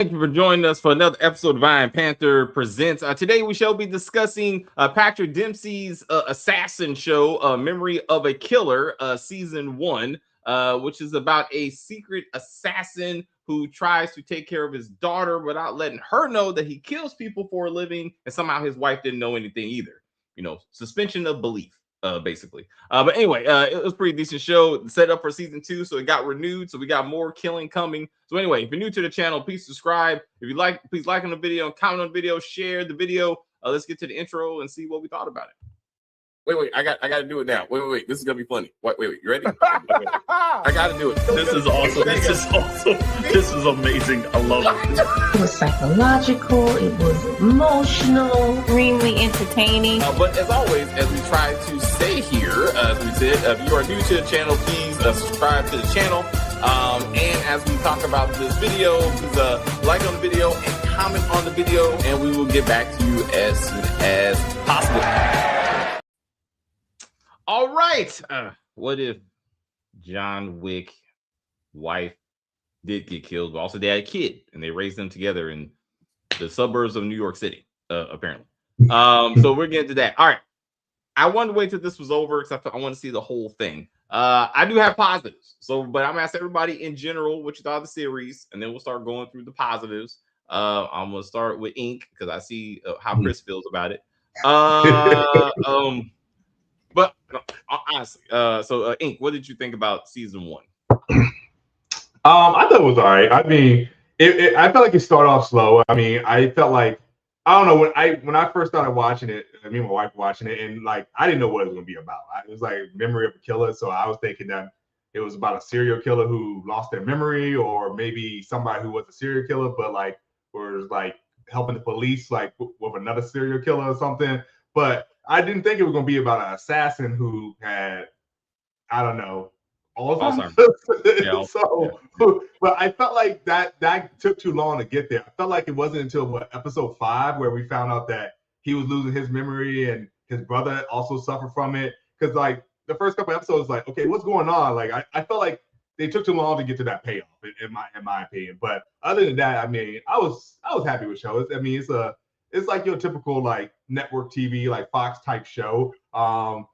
Thank you for joining us for another episode of Iron Panther Presents. Today we shall be discussing Patrick Dempsey's Assassin Show, Memory of a Killer, Season 1, which is about a secret assassin who tries to take care of his daughter without letting her know that he kills people for a living, and somehow his wife didn't know anything either. Suspension of belief. Basically. But anyway, it was a pretty decent show. Set up for season 2, so it got renewed. So we got more killing coming. So anyway, if you're new to the channel, please subscribe. If you like, please like on the video, comment on the video, share the video. Let's get to the intro and see what we thought about it. Wait, I got to do it now. Wait. This is gonna be funny. Wait. You ready? I got to do it. This is awesome. This is amazing. I love it. It was psychological. It was emotional. Extremely entertaining. But as always, as we try to say here, as we said, if you are new to the channel, please subscribe to the channel. And as we talk about this video, please like on the video and comment on the video, and we will get back to you as soon as possible. All right. What if John Wick wife did get killed, but also they had a kid and they raised them together in the suburbs of New York City, apparently. So we're getting to that. All right. I wanted to wait till this was over because I want to see the whole thing. I do have positives. But I'm gonna ask everybody in general what you thought of the series, and then we'll start going through the positives. I'm gonna start with Ink because I see how Chris feels about it. But honestly, so Ink, what did you think about season 1? I thought it was all right. I mean, I felt like it started off slow. I mean, I felt like, I don't know, when I first started watching it, me and my wife watching it, and like I didn't know what it was gonna be about. It was like Memory of a Killer, so I was thinking that it was about a serial killer who lost their memory, or maybe somebody who was a serial killer, but like was like helping the police like with another serial killer or something. But I didn't think it was gonna be about an assassin who had, I don't know, Alzheimer's. Yeah. But I felt like that took too long to get there. I felt like it wasn't until episode 5 where we found out that he was losing his memory and his brother also suffered from it. Because like the first couple episodes, like, okay, what's going on? Like I felt like they took too long to get to that payoff, in my opinion. But other than that, I mean, I was happy with shows. I mean, it's like your typical like network TV, like Fox type show. I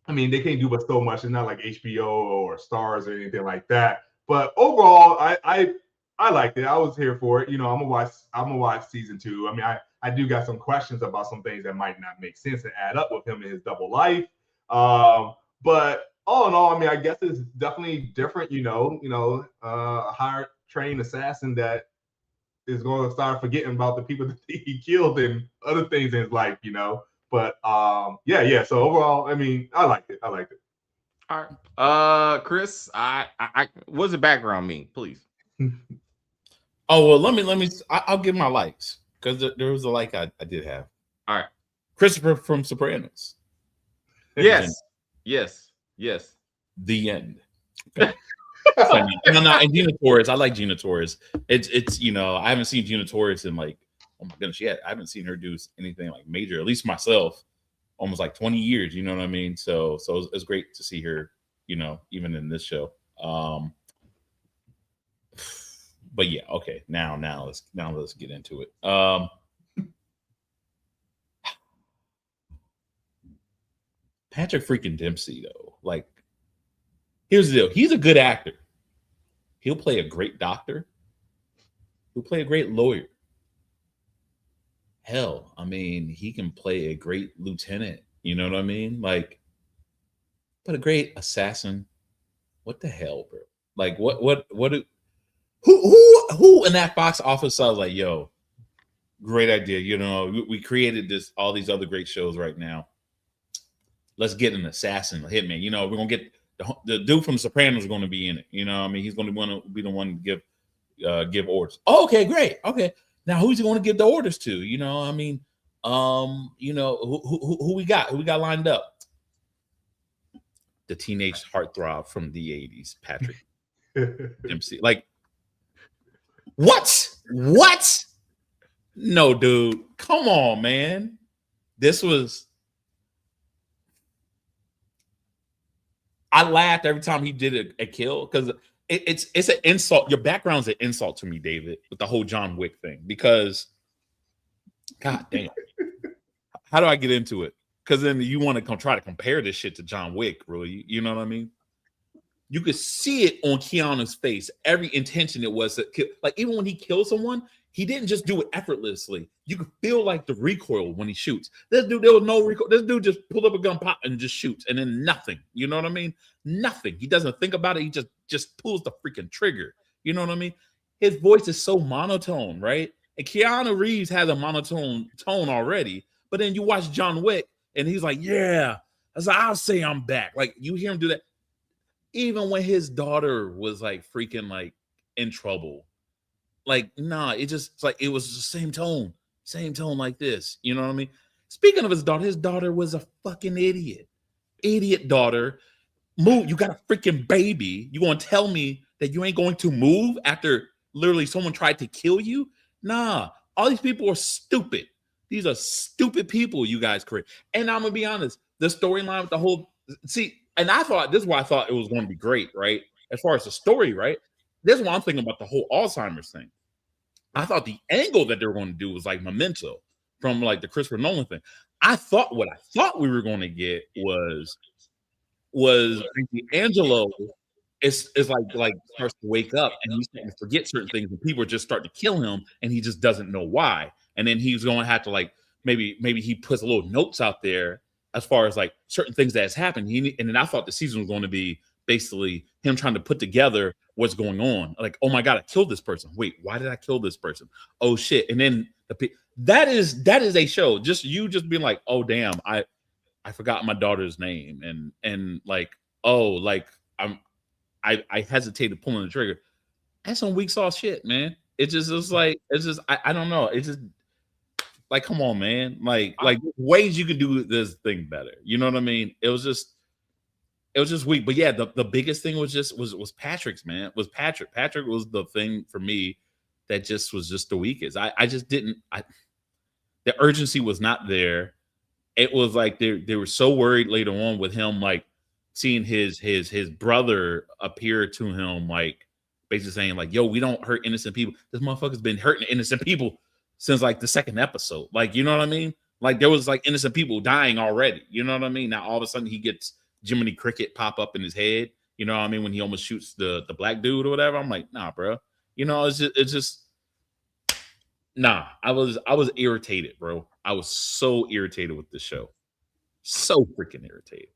mean, they can't do but so much. It's not like HBO or Stars or anything like that. But overall, I liked it. I was here for it. I'm gonna watch season 2. I mean, I do got some questions about some things that might not make sense and add up with him and his double life. But all in all, I mean, I guess it's definitely different. A higher trained assassin that is going to start forgetting about the people that he killed and other things in his life. But yeah. So overall, I mean, I liked it. All right. Chris, what does the background mean, please? Oh well, let me. I'll give my likes because there was a like I did have. All right, Christopher from Sopranos. Yes. The end. Okay. And Gina Torres. I like Gina Torres. It's I haven't seen Gina Torres in like, oh my goodness, I haven't seen her do anything like major, at least myself, almost like 20 years. You know what I mean? So it's great to see her, even in this show. But yeah, okay. Now let's get into it. Patrick freaking Dempsey, though. Like, here's the deal. He's a good actor. He'll play a great doctor. He'll play a great lawyer. Hell, I mean, he can play a great lieutenant. You know what I mean? Like, but a great assassin. What the hell, bro? Like, who in that Fox office was like, yo, great idea. We created all these other great shows right now. Let's get an assassin, a hitman. We're gonna get the dude from Sopranos is going to be in it. I mean, he's going to want to be the one to give orders. Oh, okay, great. Okay, now who's he going to give the orders to? I mean, who we got? Who we got lined up? The teenage heartthrob from the 80s, Patrick Dempsey. Like, what? No, dude. Come on, man. This was. I laughed every time he did a kill because it's an insult. Your background's an insult to me, David, with the whole John Wick thing. Because, God damn, how do I get into it? Because then you want to try to compare this shit to John Wick, really. You know what I mean? You could see it on Keanu's face. Every intention it was to kill. Like, even when he killed someone, he didn't just do it effortlessly. You could feel like the recoil when he shoots. This dude, there was no recoil. This dude just pulled up a gun, pop, and just shoots, and then nothing. You know what I mean? Nothing. He doesn't think about it. He just pulls the freaking trigger. You know what I mean? His voice is so monotone, right? And Keanu Reeves has a monotone tone already. But then you watch John Wick, and he's like, "Yeah, I'll say I'm back." Like, you hear him do that. Even when his daughter was like freaking like in trouble, like, nah, it's like it was the same tone like this. You know what I mean? Speaking of his daughter was a fucking idiot daughter. Move, you got a freaking baby. You gonna tell me that you ain't going to move after literally someone tried to kill you? Nah, all these people are stupid. These are stupid people you guys create. And I'm gonna be honest, the storyline with the whole and I thought this is why I thought it was going to be great, right? As far as the story, right? This is why I'm thinking about the whole Alzheimer's thing. I thought the angle that they were going to do was like Memento from like the Christopher Nolan thing. I thought what I thought we were going to get was Angelo is like starts to wake up and he's starting to forget certain things and people are just starting to kill him and he just doesn't know why. And then he's going to have to like maybe he puts a little notes out there as far as like certain things that has happened. And then I thought the season was going to be basically him trying to put together what's going on. Like, oh my God, I killed this person. Wait, why did I kill this person? Oh shit. And then that is a show. Just being like, oh damn, I forgot my daughter's name. And like, oh, like I hesitated pulling the trigger. That's some weak sauce shit, man. I don't know. It's just like, come on, man. Like ways you could do this thing better. You know what I mean? It was just weak. But yeah, the biggest thing was Patrick's, man. Was Patrick. Patrick was the thing for me that just was just the weakest. I just didn't the urgency was not there. It was like they were so worried later on with him, like seeing his brother appear to him, like basically saying, like, yo, we don't hurt innocent people. This motherfucker's been hurting innocent people since like the second episode. Like, you know what I mean? Like there was like innocent people dying already. You know what I mean? Now all of a sudden he gets Jiminy Cricket pop up in his head. You know what I mean? When he almost shoots the black dude or whatever. I'm like, nah, bro. You know, it's just nah. I was irritated, bro. I was so irritated with this show. So freaking irritated.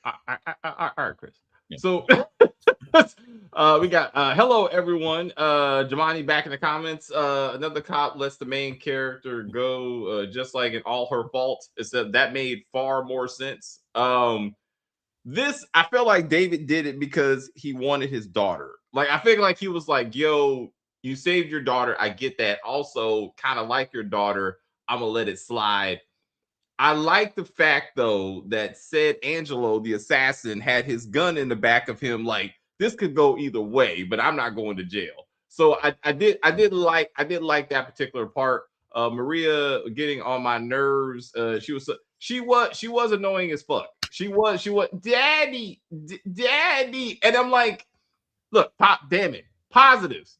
All right, Chris. Yeah. So we got hello everyone. Jamani back in the comments. Another cop lets the main character go, just like in All Her Fault. Except that made far more sense. This I feel like David did it because he wanted his daughter. Like I feel like he was like, yo, you saved your daughter. I get that. Also, kind of like your daughter, I'm gonna let it slide. I like the fact though that said Angelo, the assassin, had his gun in the back of him. Like this could go either way, but I'm not going to jail. So I did like that particular part. Maria getting on my nerves. She was annoying as fuck. She was daddy, and I'm like, look, damn it. Positives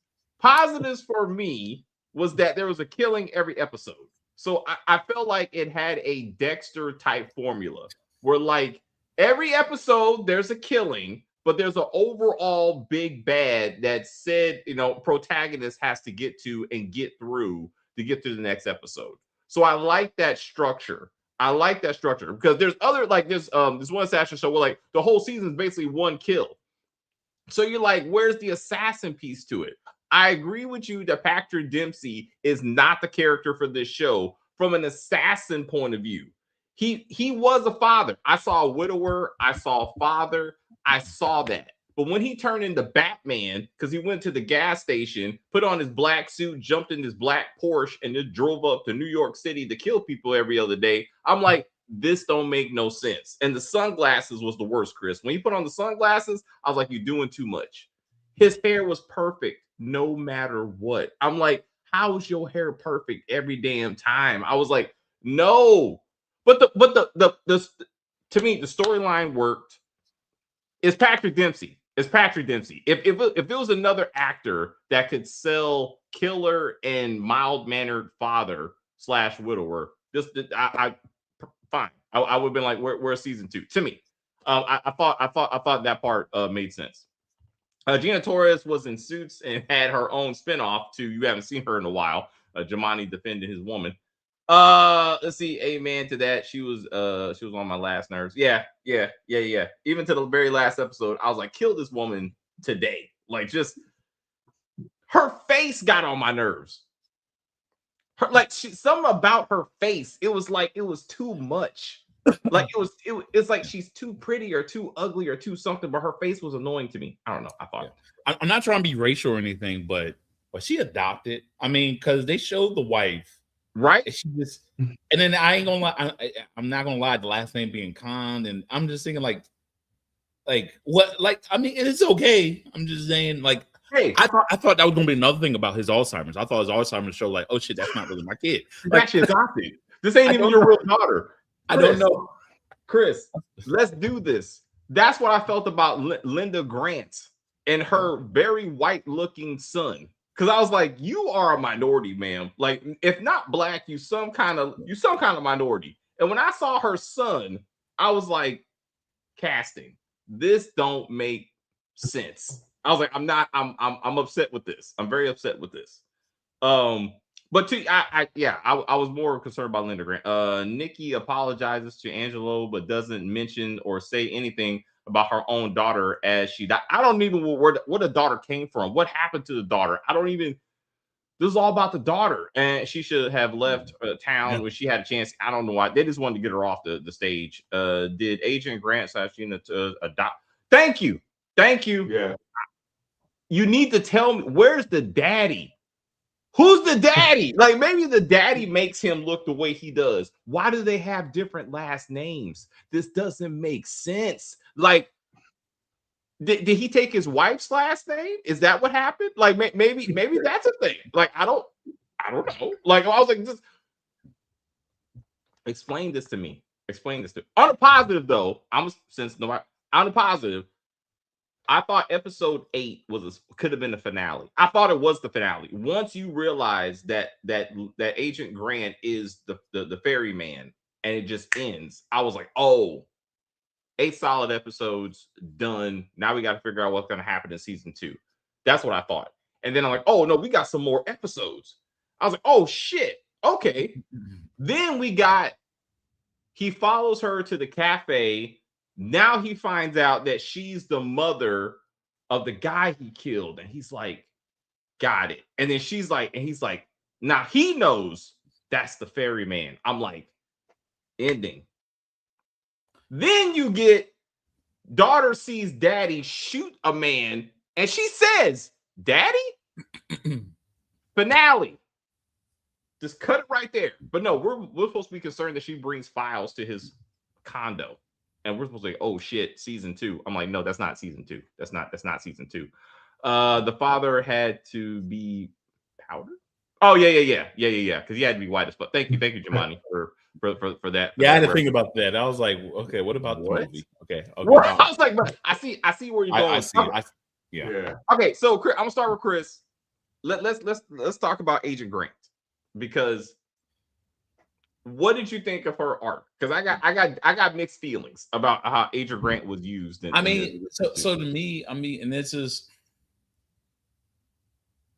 for me was that there was a killing every episode. So I felt like it had a Dexter type formula where like every episode there's a killing, but there's an overall big bad that said, protagonist has to get to and get through to get to the next episode. So I like that structure. Because there's other like this one assassin show where like the whole season is basically one kill. So you're like, where's the assassin piece to it? I agree with you that Patrick Dempsey is not the character for this show from an assassin point of view. He was a father. I saw a widower. I saw a father. I saw that. But when he turned into Batman, because he went to the gas station, put on his black suit, jumped in his black Porsche, and just drove up to New York City to kill people every other day, I'm like, this don't make no sense. And the sunglasses was the worst, Chris. When he put on the sunglasses, I was like, you're doing too much. His hair was perfect no matter what. I'm like, how is your hair perfect every damn time? I was like, no. But the to me, the storyline worked. It's Patrick Dempsey. It's Patrick Dempsey. If it was another actor that could sell killer and mild-mannered father / widower, I fine. I would have been like, where's season 2? To me, I thought that part made sense. Gina Torres was in Suits and had her own spinoff to You Haven't Seen Her in a While. Jumanji defending his woman. Let's see. Amen to that. She was on my last nerves. Yeah. Even to the very last episode, I was like, kill this woman today. Like, just her face got on my nerves. Something about her face. It was like it was too much. Like it's like she's too pretty or too ugly or too something, but her face was annoying to me. I don't know. I thought I'm not trying to be racial or anything, but was she adopted? I mean, because they showed the wife. Right. She just, and then I ain't gonna lie. I'm not gonna lie. The last name being Khan, and I'm just thinking like what? Like, I mean, it's okay. I'm just saying, like, hey, I thought that was gonna be another thing about his Alzheimer's. I thought his Alzheimer's show, like, oh shit, that's not really my kid. Like, actually adopted. This ain't even your real daughter. I don't know, Chris. Let's do this. That's what I felt about Linda Grant and her very white-looking son. Because I was like, you are a minority, ma'am. Like, if not black, you some kind of minority. And when I saw her son, I was like, casting. This don't make sense. I was like, I'm upset with this. I'm very upset with this. But I was more concerned about Linda Grant. Nikki apologizes to Angelo, but doesn't mention or say anything about her own daughter as she died. I don't even know where the daughter came from. What happened to the daughter? This is all about the daughter, and she should have left town when she had a chance. I don't know why. They just wanted to get her off the stage. Did Agent Grant / Gina adopt? Thank you. Yeah. You need to tell me, where's the daddy? Who's the daddy? Like, maybe the daddy makes him look the way he does. Why do they have different last names? This doesn't make sense. Like, did he take his wife's last name? Is that what happened? Like, maybe that's a thing. Like, I don't know. Like, I was like, just explain this to me. On a positive, though, on a positive, I thought episode 8 could have been the finale. I thought it was the finale. Once you realize that Agent Grant is the ferryman and it just ends, I was like, oh, 8 solid episodes done. Now we got to figure out what's going to happen in season 2. That's what I thought. And then I'm like, oh no, we got some more episodes. I was like, oh shit, okay. Then he follows her to the cafe. Now he finds out that she's the mother of the guy he killed. And he's like, got it. And then he's like, now he knows that's the ferryman. I'm like, ending. Then you get daughter sees daddy shoot a man and she says, daddy? Finale. Just cut it right there. But no, we're supposed to be concerned that she brings files to his condo. And we're supposed to say, oh shit, season 2. I'm like, no, that's not season 2. That's not season 2. The father had to be powdered. Oh yeah. Because he had to be white as fuck. Thank you, Jemani, for that. Yeah, I had to think about that. I was like, okay, what about the movie? Okay. I was like, bro, I see where you're going. I see. Yeah. Okay, so Chris, I'm gonna start with Chris. Let's talk about Agent Grant, because what did you think of her arc? Because I got mixed feelings about how Agent Grant was used. So to me, and this is,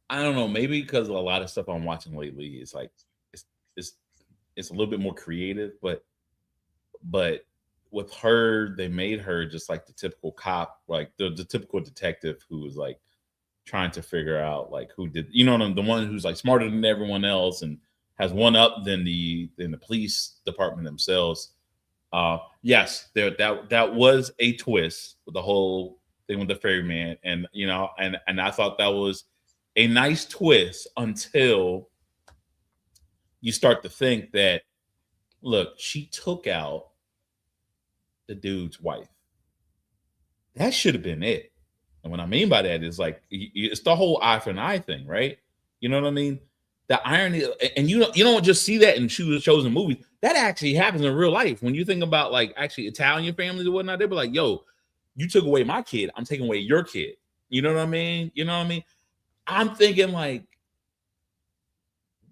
I don't know, maybe because of a lot of stuff I'm watching lately, it's like it's a little bit more creative, but with her, they made her just like the typical cop, like the typical detective who was like trying to figure out like who did, the one who's like smarter than everyone else and has one up than the police department themselves. Yes, that was a twist with the whole thing with the ferryman, and and I thought that was a nice twist until you start to think that, look, she took out the dude's wife. That should have been it. And what I mean by that is like, it's the whole eye for an eye thing, right? You know what I mean? The irony, and you don't just see that in shows and movies. That actually happens in real life. When you think about like actually Italian families or whatnot, they be like, yo, you took away my kid, I'm taking away your kid. You know what I mean? You know what I mean? I'm thinking like,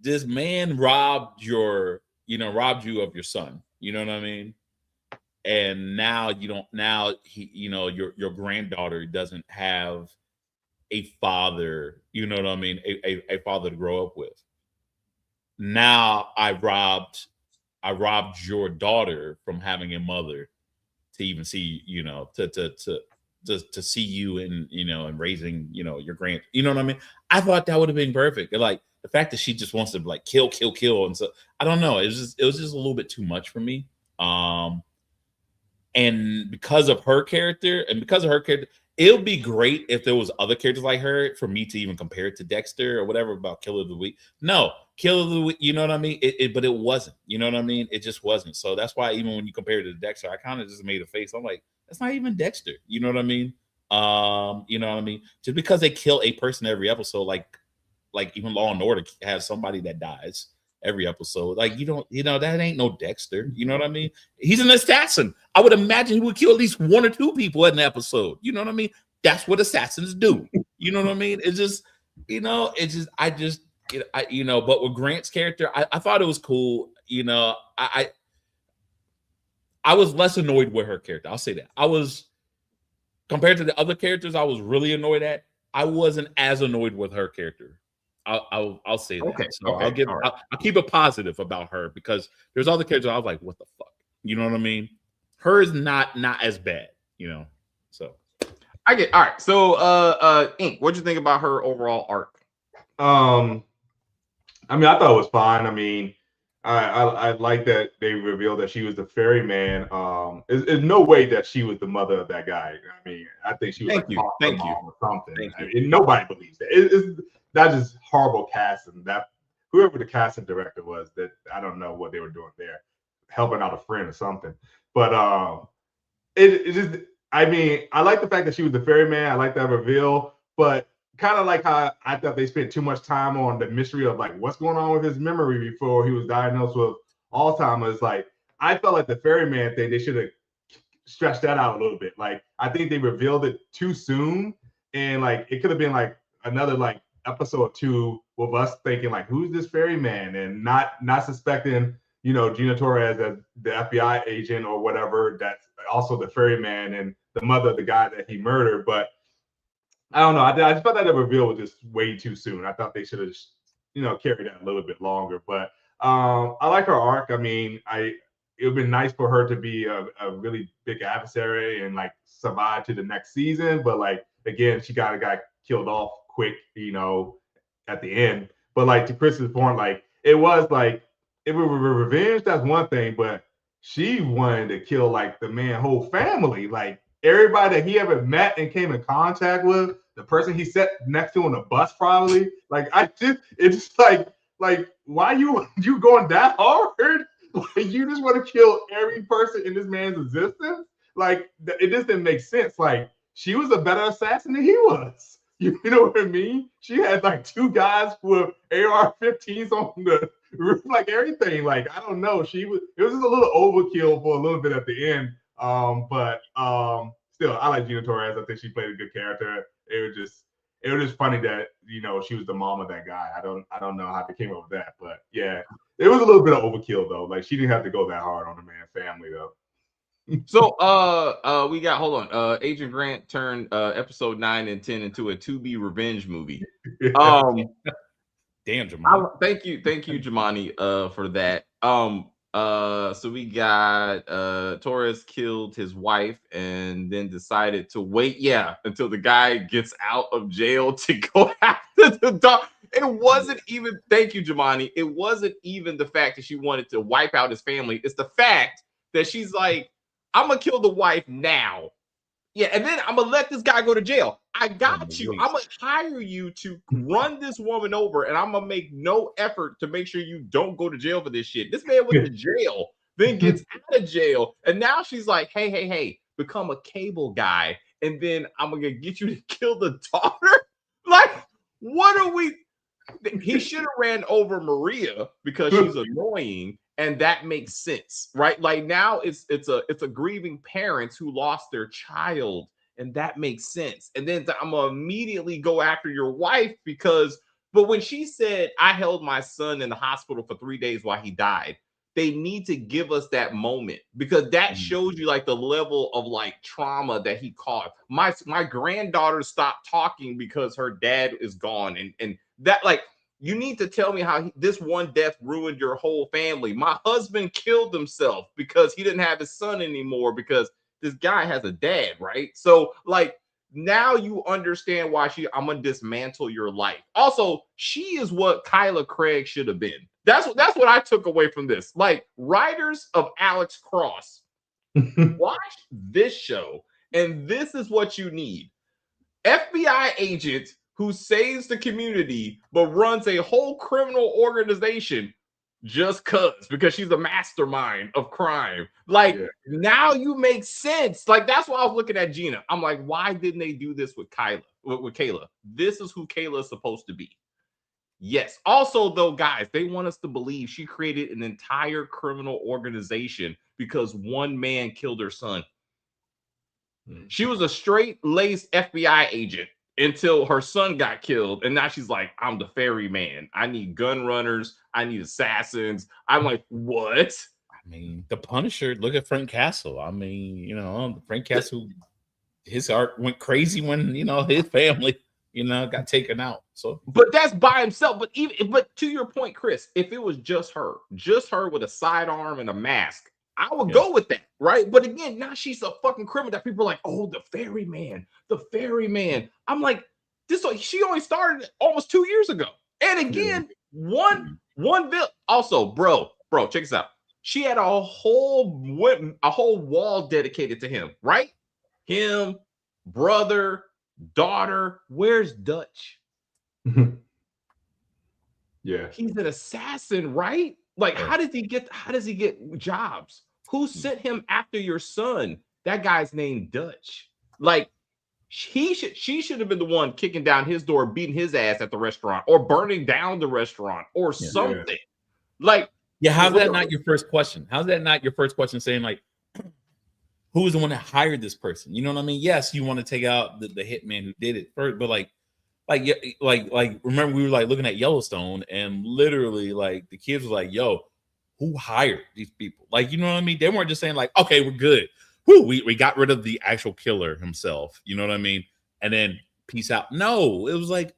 this man robbed you of your son. You know what I mean? And now your granddaughter doesn't have a father, you know what I mean? A father to grow up with. Now I robbed your daughter from having a mother to even see, to see you and raising, your grand, you know what I mean? I thought that would have been perfect. Like the fact that she just wants to like kill. And so I don't know. It was just a little bit too much for me. And because of her character, it would be great if there was other characters like her for me to even compare it to Dexter or whatever about Killer of the Week. No, Killer of the Week, you know what I mean? But it wasn't, you know what I mean? It just wasn't. So that's why even when you compare it to Dexter, I kind of just made a face. I'm like, that's not even Dexter. You know what I mean? You know what I mean? Just because they kill a person every episode, like even Law and Order has somebody that dies every episode. Like, that ain't no Dexter. You know what I mean? He's an assassin. I would imagine he would kill at least 1 or 2 people in an episode. You know what I mean? That's what assassins do. You know what I mean? It's just, but with Grant's character, I thought it was cool. I was less annoyed with her character. I'll say that. I was, compared to the other characters I was really annoyed at, I wasn't as annoyed with her character. I'll say that. Okay. So Okay. I'll keep it positive about her, because there's other characters I was like, what the fuck? You know what I mean? Her is not as bad, So I get all right. So Ink, what'd you think about her overall arc? I mean, I thought it was fine. I mean, I like that they revealed that she was the ferryman. There's no way that she was the mother of that guy. I mean, I think she was Thank you. or something. Thank you. And nobody believes that. That's just horrible casting. That whoever the casting director was, that I don't know what they were doing there, helping out a friend or something. But it just, I mean, I like the fact that she was the ferryman. I like that reveal, but kind of like how I thought they spent too much time on the mystery of like what's going on with his memory before he was diagnosed with Alzheimer's. Like, I felt like the ferryman thing, they should have stretched that out a little bit. Like, I think they revealed it too soon, and like it could have been like another like episode or 2 with us thinking like, who's this ferryman, and not suspecting, Gina Torres as the FBI agent or whatever, that's also the ferryman and the mother of the guy that he murdered. But I don't know. I just felt that the reveal was just way too soon. I thought they should have, carried that a little bit longer. But I like her arc. I mean, it would have been nice for her to be a really big adversary and like survive to the next season. But like, again, she got killed off quick, at the end. But like, to Chris's point, like, it was like, if it were revenge, that's one thing. But she wanted to kill like the man's whole family, like everybody that he ever met and came in contact with, the person he sat next to on the bus, probably. Like, it's just like why you going that hard? Like, you just want to kill every person in this man's existence? Like, it just didn't make sense. Like, she was a better assassin than he was. You know what I mean? She had like 2 guys with AR-15s on the roof, like everything. Like, I don't know. It was just a little overkill for a little bit at the end. But still, I like Gina Torres. I think she played a good character. It was just funny that she was the mom of that guy. I don't know how they came up with that, but yeah, it was a little bit of overkill though. Like, she didn't have to go that hard on the man's family though. So we got, hold on, Agent Grant turned episode 9 and 10 into a to be revenge movie. Damn, Jamani. Thank you, Jamani, for that. So we got Torres killed his wife and then decided to wait, until the guy gets out of jail to go after the dog. It wasn't even, thank you, Jamani. It wasn't even the fact that she wanted to wipe out his family. It's the fact that she's like, I'm gonna kill the wife now. Yeah, and then I'm gonna let this guy go to jail. I got you. I'm gonna hire you to run this woman over, and I'm gonna make no effort to make sure you don't go to jail for this shit. This man went to jail, then gets out of jail, and now she's like, hey, become a cable guy, and then I'm gonna get you to kill the daughter. Like, what are we? He should have ran over Maria because she's annoying. And that makes sense, right? Like, now it's a grieving parents who lost their child, and that makes sense. And then I'm gonna immediately go after your wife because, but when she said I held my son in the hospital for 3 days while he died, they need to give us that moment because that shows you like the level of like trauma that he caused. My granddaughter stopped talking because her dad is gone, and that like you need to tell me how this one death ruined your whole family. My husband killed himself because he didn't have his son anymore because this guy has a dad, right? So like now you understand why I'm gonna dismantle your life. Also, she is what Kyla Craig should have been. That's what I took away from this. Like writers of Alex Cross, watch this show, and this is what you need: FBI agent who saves the community but runs a whole criminal organization just because she's a mastermind of crime. Like now you make sense. Like that's why I was looking at Gina. I'm like, why didn't they do this with Kyla? With Kayla? This is who Kayla is supposed to be. Yes. Also, though, guys, they want us to believe she created an entire criminal organization because one man killed her son. She was a straight-laced FBI agent until her son got killed. And now she's like, I'm the ferryman. I need gun runners. I need assassins. I'm like, what? I mean, the Punisher, look at Frank Castle. I mean, you know, Frank Castle, his art went crazy when, you know, his family, you know, got taken out. So, but that's by himself. But to your point, Chris, if it was just her with a sidearm and a mask, I would go with that, right? But again, now she's a fucking criminal that people are like, oh, the ferryman. I'm like, she only started almost 2 years ago. And again, one bill. Also, bro, check this out. She had a whole wall dedicated to him, right? Him, brother, daughter. Where's Dutch? Yeah, he's an assassin, right? Like, how does he get jobs? Who sent him after your son? That guy's named Dutch. Like, she should have been the one kicking down his door, beating his ass at the restaurant, or burning down the restaurant, or something. Like, how's that not your first question? How's that not your first question? Saying like, who is the one that hired this person? You know what I mean? Yes, you want to take out the hitman who did it first, but like remember we were like looking at Yellowstone, and literally like the kids were like, yo, who hired these people? Like, you know what I mean? They weren't just saying like, okay, we're good. Whoo, we got rid of the actual killer himself. You know what I mean? And then peace out. No, it was like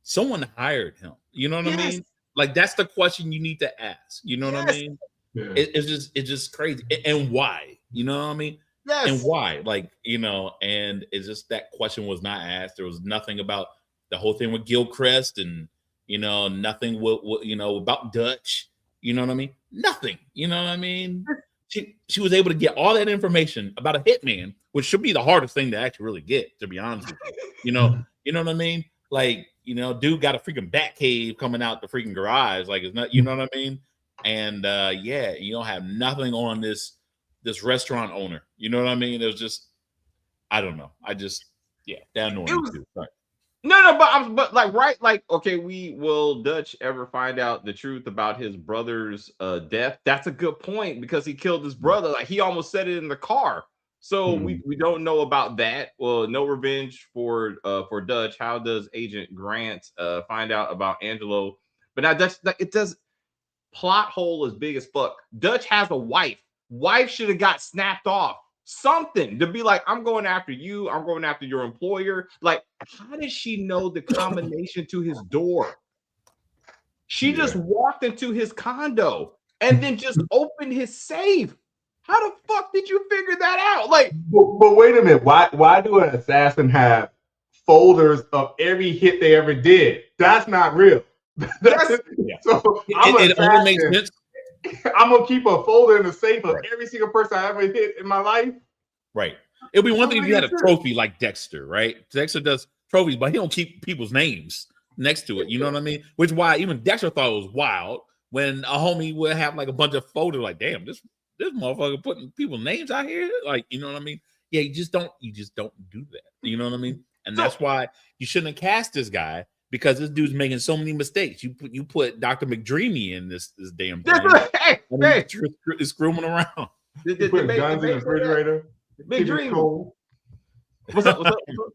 someone hired him. You know what I mean? Like that's the question you need to ask. You know what I mean? Yeah. It's just crazy. And why? You know what I mean? Yes. And why? Like, you know, and it's just that question was not asked. There was nothing about the whole thing with Gilchrist, and you know, nothing you know about Dutch. You know what I mean? Nothing. You know what I mean? She was able to get all that information about a hitman, which should be the hardest thing to actually really get, to be honest with you. You know what I mean? Like, you know, dude got a freaking bat cave coming out the freaking garage. Like, it's not, you know what I mean? And you don't have nothing on this restaurant owner. You know what I mean? It was just, I don't know. That annoying too. Sorry. No, but like, right, like, okay, will Dutch ever find out the truth about his brother's death? That's a good point, because he killed his brother. Like, he almost said it in the car. So we don't know about that. Well, no revenge for Dutch. How does Agent Grant find out about Angelo? But now Dutch, it does plot hole as big as fuck. Dutch has a wife. Wife should have got snapped off. Something to be like, I'm going after you. I'm going after your employer. Like, how does she know the combination to his door? She just walked into his condo and then just opened his safe. How the fuck did you figure that out? Like, but wait a minute. Why do an assassin have folders of every hit they ever did? That's not real. So it only makes sense. I'm gonna keep a folder in the safe of every single person I ever hit in my life. Right. It'd be one thing if you had a trophy like Dexter, right? Dexter does trophies, but he don't keep people's names next to it. You know what I mean? Which is why even Dexter thought it was wild when a homie would have like a bunch of folders. Like, damn, this motherfucker putting people's names out here. Like, you know what I mean? Yeah, you just don't do that. You know what I mean? And that's why you shouldn't have cast this guy. Because this dude's making so many mistakes. You put Dr. McDreamy in this damn thing. Hey. He's screwing around. You put guns in the refrigerator. McDreamy. What's up? What's up? What's up?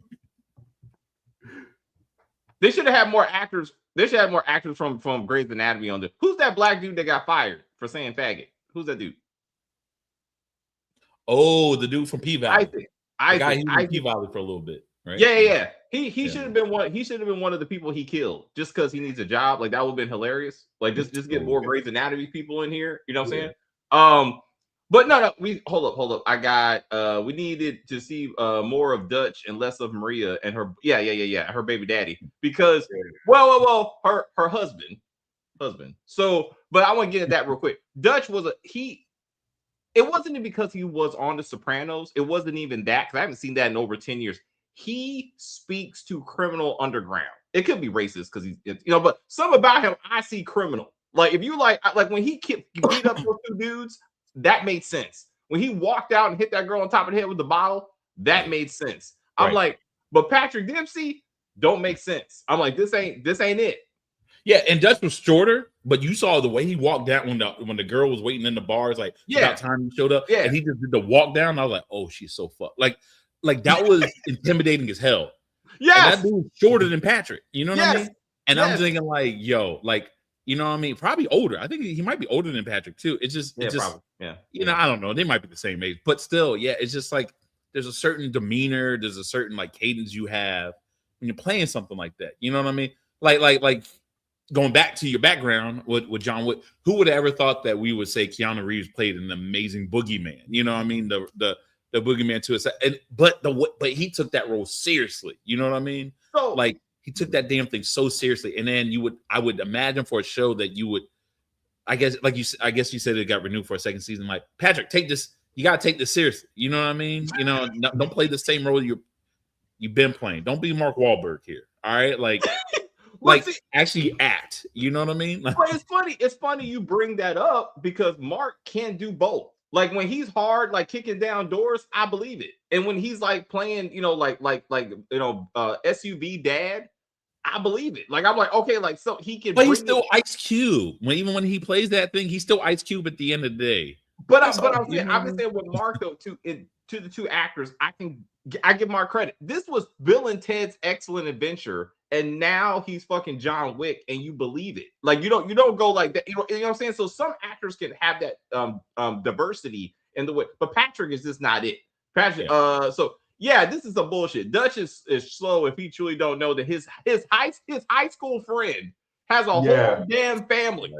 They should have had more actors. They should have more actors from Grey's Anatomy on this. Who's that black dude that got fired for saying faggot? Who's that dude? Oh, the dude from P-Valley. The guy who was in P-Valley for a little bit, right? Yeah. He should have been one. He should have been one of the people he killed just because he needs a job. Like that would have been hilarious. Like just get more Grey's Anatomy people in here. You know what I'm saying? But no, we hold up. I got we needed to see more of Dutch and less of Maria and her her baby daddy because well her husband. So, but I want to get at that real quick. Dutch was it wasn't because he was on The Sopranos. It wasn't even that because I haven't seen that in over 10 years. He speaks to criminal underground. It could be racist because he's but something about him I see criminal. Like if you like when he beat up those two dudes. That made sense. When he walked out and hit that girl on top of the head with the bottle, that made sense. I'm like, but Patrick Dempsey don't make sense. I'm like, this ain't it. Yeah, and Dutch was shorter, but you saw the way he walked down when the girl was waiting in the bars, like about time he showed up. Yeah, and he just did the walk down. I was like, oh, she's so fucked. Like that was intimidating as hell. Yeah, that dude was shorter than Patrick. You know what I mean? And I'm thinking like, yo, like. You know what I mean? Probably older. I think he might be older than Patrick too. It's just, probably. You know, I don't know. They might be the same age, but still, yeah. It's just like there's a certain demeanor, there's a certain like cadence you have when you're playing something like that. You know what I mean? Like going back to your background with John Wick. Who would have ever thought that we would say Keanu Reeves played an amazing boogeyman? You know what I mean? The boogeyman to us, but he took that role seriously. You know what I mean? So like. He took that damn thing so seriously, and then I would imagine for a show that you would, I guess you said it got renewed for a second season. Like Patrick, take this. You gotta take this seriously. You know what I mean? You know, don't play the same role you've been playing. Don't be Mark Wahlberg here. All right, like actually act. You know what I mean? Like, but it's funny. It's funny you bring that up because Mark can do both. Like when he's hard, like kicking down doors, I believe it. And when he's like playing, SUV dad. I believe it. Like I'm like, okay, like so he can. But he's still Ice Cube. Even when he plays that thing, he's still Ice Cube at the end of the day. But I'm saying with Mark though, to the two actors, I give Mark credit. This was Bill and Ted's Excellent Adventure, and now he's fucking John Wick, and you believe it. Like you don't go like that. You know what I'm saying? So some actors can have that diversity in the way, but Patrick is just not it. Patrick, Yeah, this is some bullshit. Dutch is slow if he truly don't know that his high school friend has a whole damn family.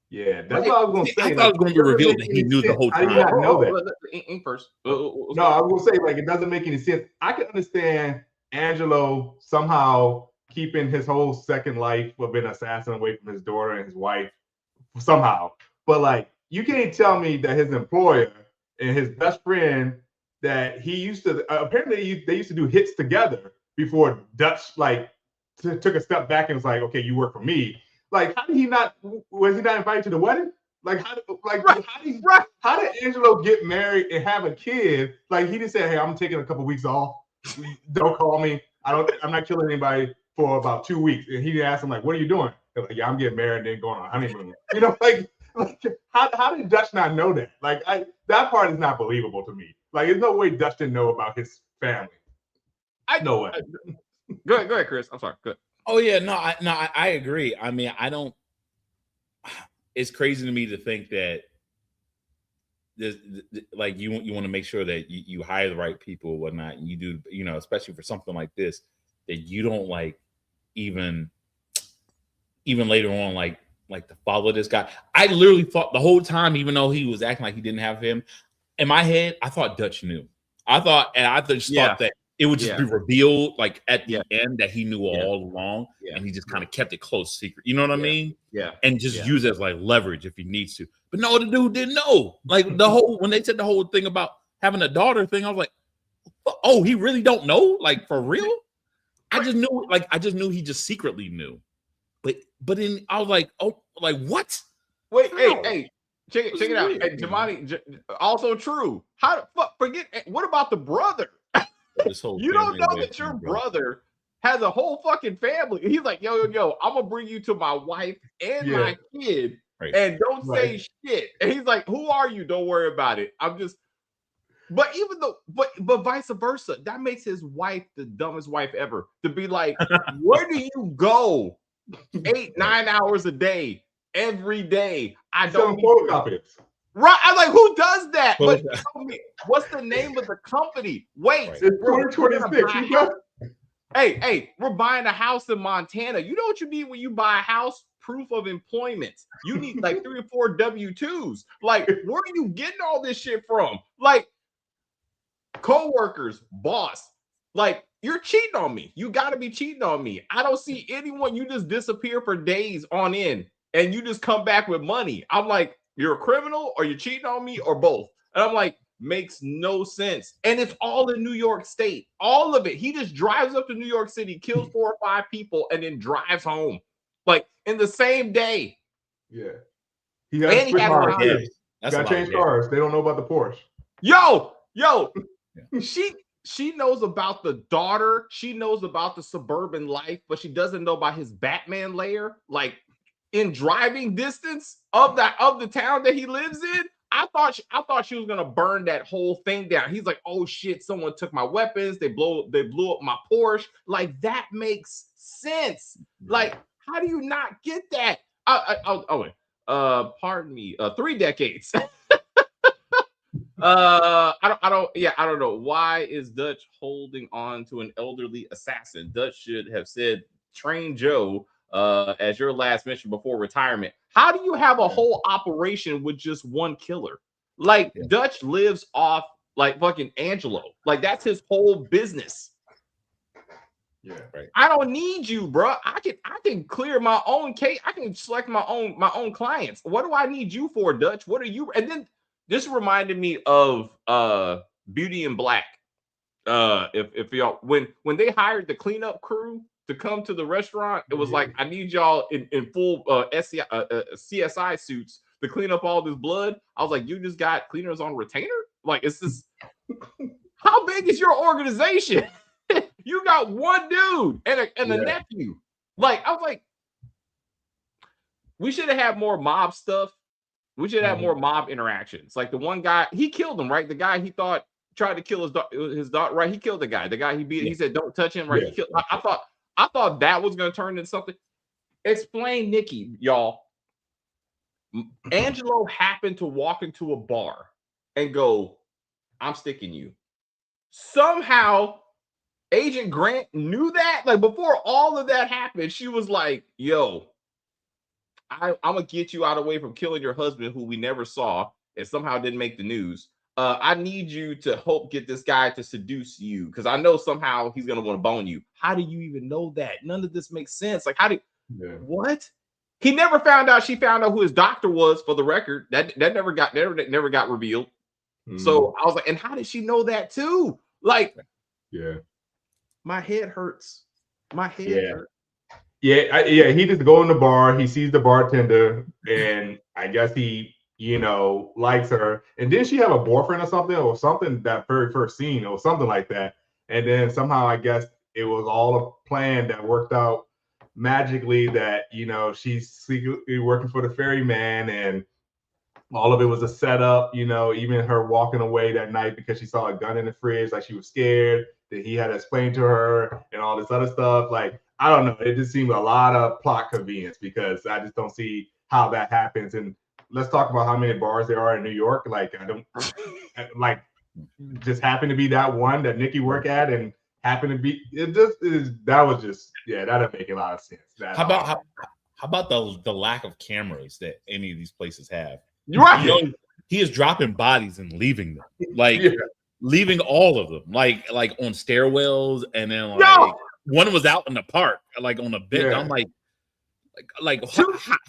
Yeah, that's what I was going to say. I thought it was going to be revealed that he knew the whole time. I did not know that. First. No, I was going to say, like, it doesn't make any sense. I can understand Angelo somehow keeping his whole second life of being an assassin away from his daughter and his wife somehow. But, like, you can't tell me that his employer and his best friend that he used to apparently they used to do hits together before Dutch like took a step back and was like, okay, you work for me. Like, how did he not? Was he not invited to the wedding? Like, how did Angelo get married and have a kid? Like, he didn't say, hey, I'm taking a couple weeks off. Don't call me. I'm not killing anybody for about 2 weeks. And he asked him like, what are you doing? They're like, yeah, I'm getting married and then going on a honeymoon. You know, like how did Dutch not know that? Like, that part is not believable to me. Like, there's no way Dutch didn't know about his family. No way. Go ahead, Chris. I'm sorry. Go ahead. Oh yeah, I agree. I mean, I don't. It's crazy to me to think that this, like, you want to make sure that you hire the right people or whatnot, and you do, you know, especially for something like this, that you don't like even later on like to follow this guy. I literally thought the whole time, even though he was acting like he didn't have him, in my head, I thought Dutch knew. I thought that it would just be revealed like at the end that he knew all along, and he just kind of kept it close secret. You know what I mean? Yeah. And just use it as like leverage if he needs to. But no, the dude didn't know. Like when they said the whole thing about having a daughter thing, I was like, oh, he really don't know? Like, for real? I just knew he just secretly knew. But then I was like, oh, like what? Wait, hey. Check it out. Hey, Jamani, also true. How the fuck forget? What about the brother? You don't know that your brother has a whole fucking family. He's like, yo, I'm gonna bring you to my wife and my kid, and don't say shit. And he's like, who are you? Don't worry about it. I'm just. But even though, but vice versa, that makes his wife the dumbest wife ever. To be like, where do you go 8-9 hours a day every day? I don't need photocopies. Right. I'm like, who does that? But tell me, what's the name of the company? Wait, It's 2026. Hey, we're buying a house in Montana. You know what you need when you buy a house? Proof of employment. You need like 3 or 4 W-2s. Like, where are you getting all this shit from? Like, co-workers, boss, like, you're cheating on me. You got to be cheating on me. I don't see anyone. You just disappear for days on end and you just come back with money. I'm like, you're a criminal or you're cheating on me or both. And I'm like, makes no sense. And it's all in New York State. All of it. He just drives up to New York City, kills 4 or 5 people, and then drives home. Like in the same day. Yeah. He has cars. Got to change cars. They don't know about the Porsche. Yo, she knows about the daughter. She knows about the suburban life, but she doesn't know about his Batman lair. Like in driving distance of the town that he lives in. I thought she was gonna burn that whole thing down. He's like, oh shit, someone took my weapons. They blew up my Porsche. Like that makes sense. Like, how do you not get that? Pardon me. 3 decades. I don't know. Why is Dutch holding on to an elderly assassin? Dutch should have said, train Joe as your last mission before retirement. How do you have a whole operation with just one killer? Like Dutch lives off like fucking Angelo. Like that's his whole business. Yeah, right. I don't need you, bro. I can clear my own case. I can select my own clients. What do I need you for, Dutch? What are you? And then this reminded me of Beauty and Black. If y'all when they hired the cleanup crew to come to the restaurant, it was like, I need y'all in full CSI suits to clean up all this blood. I was like, you just got cleaners on retainer? Like, it's just how big is your organization? You got one dude and a nephew. Like, I was like, we should have had more mob stuff. We should have more mob interactions. Like the one guy, he killed him, right? The guy he thought tried to kill his daughter, right? He killed the guy. The guy he beat. He said, "Don't touch him," right? He killed. I thought that was going to turn into something. Explain, Nikki, y'all. Angelo happened to walk into a bar and go, "I'm sticking you." Somehow, Agent Grant knew that. Like before all of that happened, she was like, "Yo, I'm gonna get you out of the way from killing your husband, who we never saw and somehow didn't make the news. I need you to get this guy to seduce you because I know somehow he's gonna want to bone you." How do you even know that? None of this makes sense. Like, what? He never found out. She found out who his doctor was. For the record, that never got revealed. So I was like, and how did she know that too? Like, my head hurts. My head hurts. He just go in the bar. He sees the bartender, and I guess he, likes her. And didn't she have a boyfriend or something that very first scene or something like that? And then somehow I guess it was all a plan that worked out magically that, she's secretly working for the ferryman and all of it was a setup, even her walking away that night because she saw a gun in the fridge, like she was scared that he had to explain to her and all this other stuff. Like, I don't know. It just seemed a lot of plot convenience because I just don't see how that happens. And let's talk about how many bars there are in New York. Like, I don't like just happen to be that one that Nikki worked at and happened to be. It just is. That was just that didn't make a lot of sense. How about the lack of cameras that any of these places have? Right. He is dropping bodies and leaving them, like leaving all of them, like on stairwells, and then one was out in the park, like on a bench. Yeah. I'm like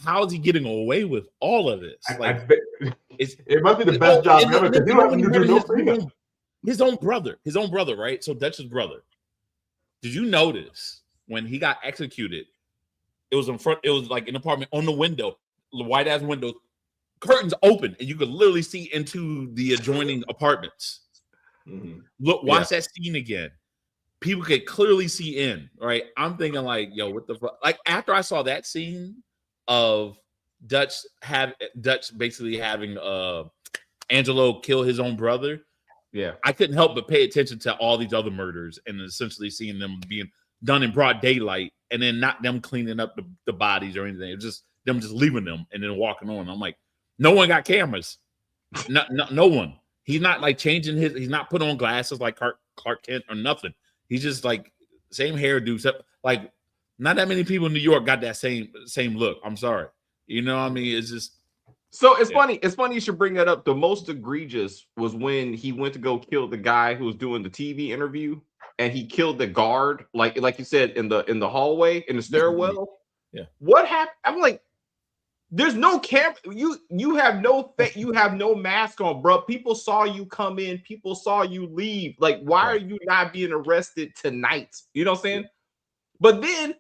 how is he getting away with all of this? Like, it must be the best job ever because he don't have to do no freedom. His own brother, right? So Dutch's brother. Did you notice when he got executed? It was in front. It was like an apartment on the window, the white ass window, curtains open, and you could literally see into the adjoining apartments. Mm-hmm. Look, watch that scene again. People could clearly see in, right? I'm thinking like, yo, what the fuck? Like after I saw that scene of Dutch basically having Angelo kill his own brother, Yeah. I couldn't help but pay attention to all these other murders and essentially seeing them being done in broad daylight, and then not them cleaning up the bodies or anything. It was just them just leaving them and then walking on. I'm like, no one got cameras. No one. He's not like changing he's not put on glasses like Clark Kent or nothing. He's just like same hairdo. Like not that many people in New York got that same look. I'm sorry. You know what I mean? It's just so it's funny. It's funny you should bring that up. The most egregious was when he went to go kill the guy who was doing the TV interview, and he killed the guard, like you said, in the hallway, in the stairwell. Yeah. What happened? I'm like, there's no camera. You have no mask on, bro. People saw you come in. People saw you leave. Like, why are you not being arrested tonight? You know what I'm saying? But then,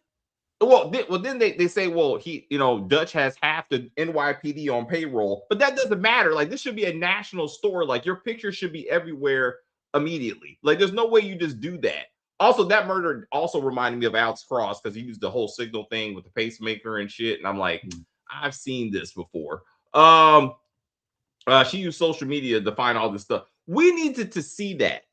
then they say, well, he, Dutch has half the NYPD on payroll, but that doesn't matter. Like, this should be a national story. Like, your picture should be everywhere immediately. Like, there's no way you just do that. Also, that murder also reminded me of Alex Cross because he used the whole signal thing with the pacemaker and shit. And I'm like, I've seen this before. She used social media to find all this stuff. We needed to see that.